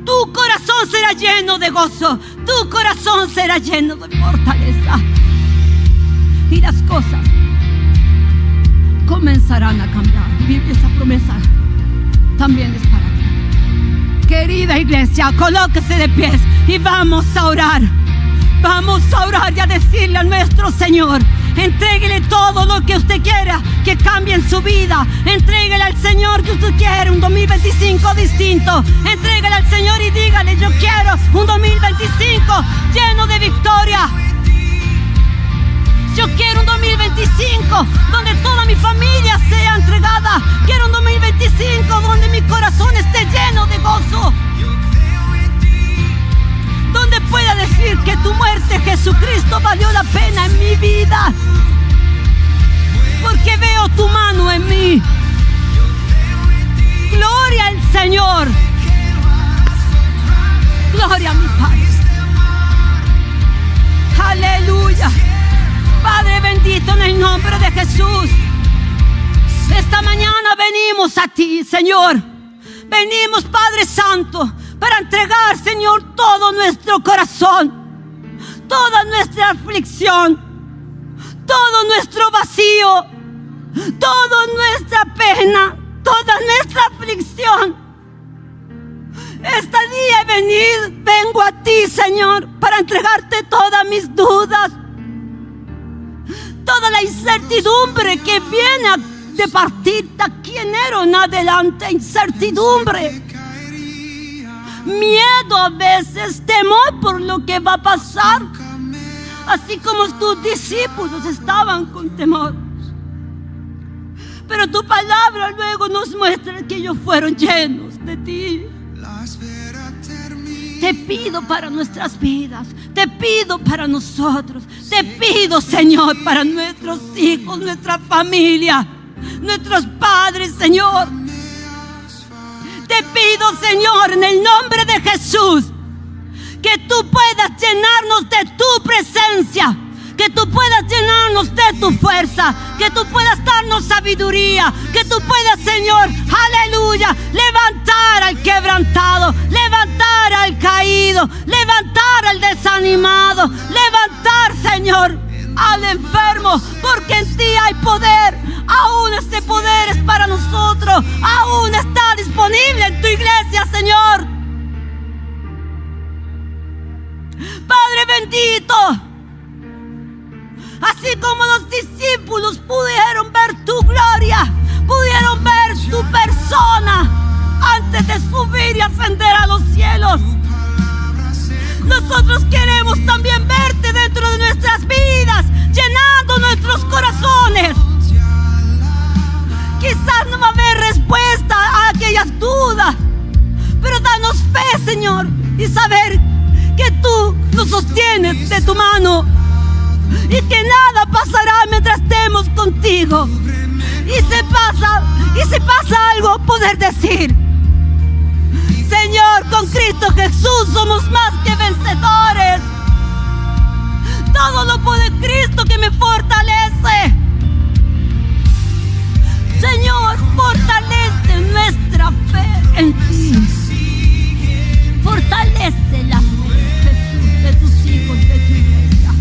Tu corazón será lleno de gozo, tu corazón será lleno de fortaleza, y las cosas comenzarán a cambiar. Y esa promesa también es para ti. Querida iglesia, colóquese de pies y vamos a orar. Vamos a orar y a decirle a nuestro Señor: entréguele todo lo que usted quiera que cambie en su vida. Entréguele al Señor que usted quiere un 2025 distinto. Entréguele al Señor y dígale: yo quiero un 2025 lleno de victoria. Yo quiero un 2025 donde toda mi familia sea entregada. Quiero un 2025 donde mi corazón esté lleno de gozo, donde pueda decir que tu muerte, Jesucristo, valió la pena en mi vida, porque veo tu mano en mí. Gloria al Señor, gloria a mi Padre. Aleluya. Padre bendito, en el nombre de Jesús, esta mañana venimos a ti, Señor. Venimos, Padre Santo, para entregar, Señor, todo nuestro corazón, toda nuestra aflicción, todo nuestro vacío, toda nuestra pena, toda nuestra aflicción. Este día vengo a ti, Señor, para entregarte todas mis dudas, toda la incertidumbre que viene de partir de aquí en enero en adelante. Incertidumbre, miedo a veces, temor por lo que va a pasar, así como tus discípulos estaban con temor. Pero tu palabra luego nos muestra que ellos fueron llenos de ti. Te pido para nuestras vidas, te pido para nosotros, te pido, Señor, para nuestros hijos, nuestra familia, nuestros padres, Señor. Te pido, Señor, en el nombre de Jesús, que tú puedas llenarnos de tu presencia, que tú puedas llenarnos de tu fuerza, que tú puedas darnos sabiduría, que tú puedas, Señor, aleluya, levantar al quebrantado, levantar al caído, levantar al desanimado, levantar, Señor, al enfermo, porque en ti hay poder. Aún este poder es para nosotros, aún está disponible en tu iglesia, Señor. Padre bendito, así como los discípulos pudieron ver tu gloria, pudieron ver tu persona antes de subir y ascender a los cielos. Nosotros queremos también verte dentro de nuestras vidas, llenando nuestros corazones. Quizás no va a haber respuesta a aquellas dudas, pero danos fe, Señor, y saber que tú nos sostienes de tu mano y que nada pasará mientras estemos contigo. Y si pasa algo, poder decir: Señor, con Cristo Jesús somos más que vencedores. Todo lo puede Cristo que me fortalece. Señor, fortalece nuestra fe en ti. Fortalece la fe, Jesús, de tus hijos, de tu iglesia.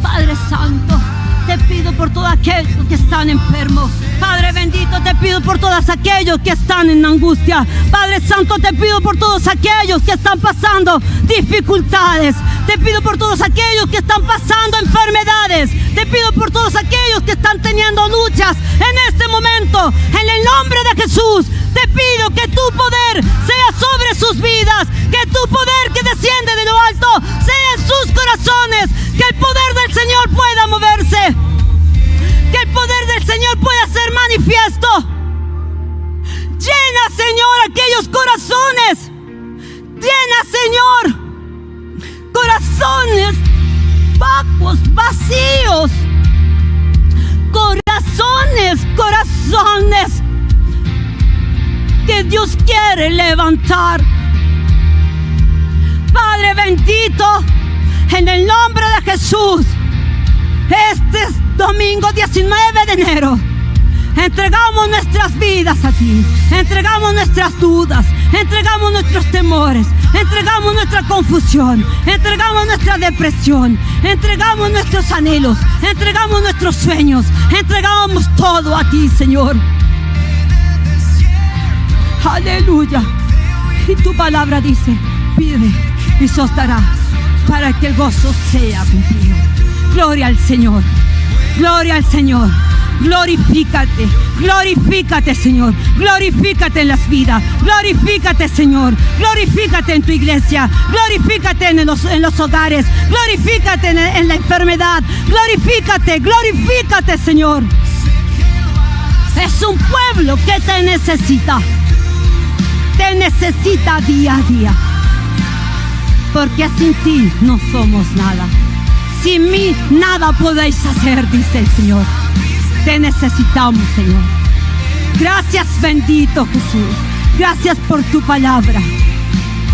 Padre Santo, te pido por todos aquellos que están enfermos. Padre bendito, te pido por todos aquellos que están en angustia. Padre Santo, te pido por todos aquellos que están pasando dificultades. Te pido por todos aquellos que están pasando enfermedades. Te pido por todos aquellos que están teniendo luchas en este momento. En el nombre de Jesús, te pido que tu poder sea sobre sus vidas. Que tu poder que desciende de lo alto sea en sus corazones. Que el poder del Señor pueda moverse. Que el poder del Señor pueda ser manifiesto. Llena, Señor, aquellos corazones. Llena, Señor, corazones vacíos, vacíos. Corazones que Dios quiere levantar. Padre bendito, en el nombre de Jesús, este es domingo 19 de enero. Entregamos nuestras vidas a ti. Entregamos nuestras dudas. Entregamos nuestros temores. Entregamos nuestra confusión. Entregamos nuestra depresión. Entregamos nuestros anhelos. Entregamos nuestros sueños. Entregamos todo a ti, Señor. Aleluya. Y tu palabra dice: pide y se os dará, para que el gozo sea cumplido. Gloria al Señor. Gloria al Señor. Glorifícate, glorifícate, Señor. Glorifícate en las vidas. Glorifícate, Señor. Glorifícate en tu iglesia. Glorifícate en los hogares. Glorifícate en la enfermedad. Glorifícate, glorifícate, Señor. Es un pueblo que te necesita. Te necesita día a día. Porque sin ti no somos nada. Sin mí nada podéis hacer, dice el Señor. Te necesitamos, Señor. Gracias, bendito Jesús. Gracias por tu palabra.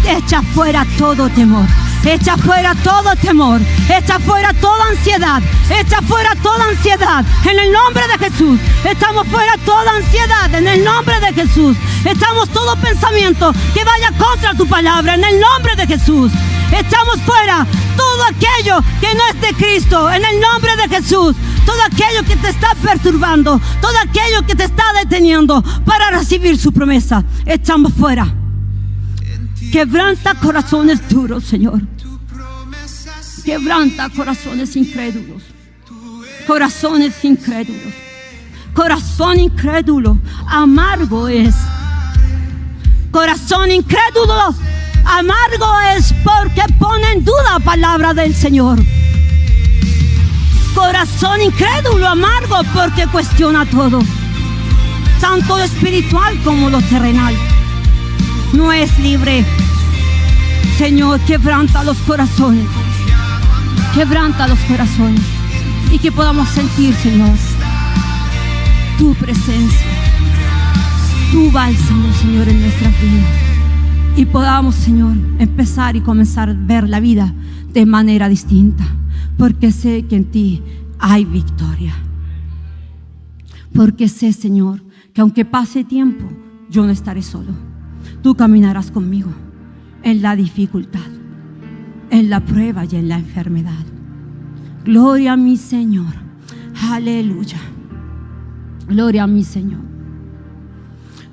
Echa fuera todo temor. Echa fuera todo temor. Echa fuera toda ansiedad. Echa fuera toda ansiedad. En el nombre de Jesús. Echamos fuera toda ansiedad. En el nombre de Jesús. Echamos todo pensamiento que vaya contra tu palabra. En el nombre de Jesús. Echamos fuera todo aquello que no es de Cristo. En el nombre de Jesús. Todo aquello que te está perturbando. Todo aquello que te está deteniendo para recibir su promesa. Echamos fuera. Quebranta corazones duros, Señor. Quebranta corazones incrédulos. Corazones incrédulos. Corazón incrédulo, amargo es. Corazón incrédulo, amargo es porque pone en duda la palabra del Señor. Corazón incrédulo, amargo porque cuestiona todo, tanto lo espiritual como lo terrenal. No es libre. Señor, quebranta los corazones. Quebranta los corazones. Y que podamos sentir, Señor, tu presencia, tu bálsamo, Señor, en nuestras vidas. Y podamos, Señor, empezar y comenzar a ver la vida de manera distinta. Porque sé que en ti hay victoria. Porque sé, Señor, que aunque pase tiempo, yo no estaré solo. Tú caminarás conmigo en la dificultad, en la prueba y en la enfermedad. Gloria a mi Señor. Aleluya. Gloria a mi Señor.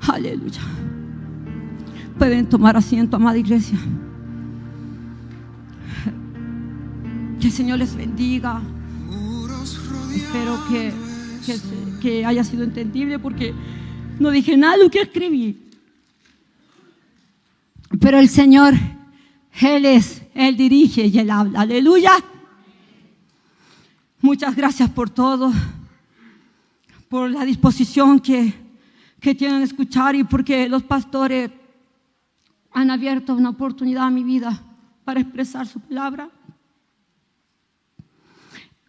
Aleluya. Pueden tomar asiento, amada iglesia. Que el Señor les bendiga. Espero que haya sido entendible, porque No dije nada de lo que escribí. Pero el Señor, Él dirige y Él habla. Aleluya. Muchas gracias por todo, por la disposición que tienen a escuchar y porque los pastores han abierto una oportunidad a mi vida para expresar su palabra.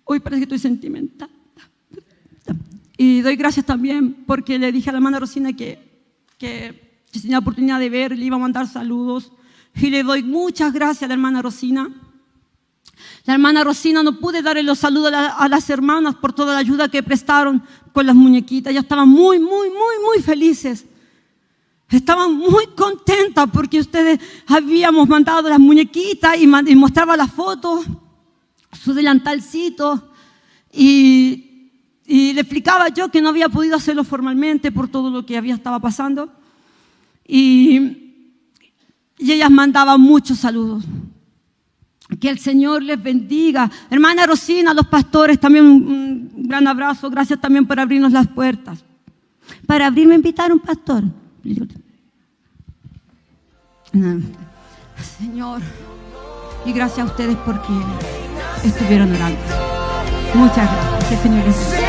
Hoy parece que estoy sentimental. Y doy gracias también porque le dije a la hermana Rosina que si tenía la oportunidad de ver, le iba a mandar saludos. Y le doy muchas gracias a la hermana Rosina. La hermana Rosina, no pude darle los saludos a las hermanas por toda la ayuda que prestaron con las muñequitas. Ellas estaban muy felices. Estaban muy contentas porque ustedes habíamos mandado las muñequitas y mostraba las fotos, su delantalcito. Y le explicaba yo que no había podido hacerlo formalmente por todo lo que estaba pasando. Y ellas mandaban muchos saludos. Que el Señor les bendiga. Hermana Rosina, los pastores, también un gran abrazo. Gracias también por abrirnos las puertas. Para abrirme, invitar a un pastor. Señor, y gracias a ustedes porque estuvieron orando. Muchas gracias. Que el Señor les bendiga.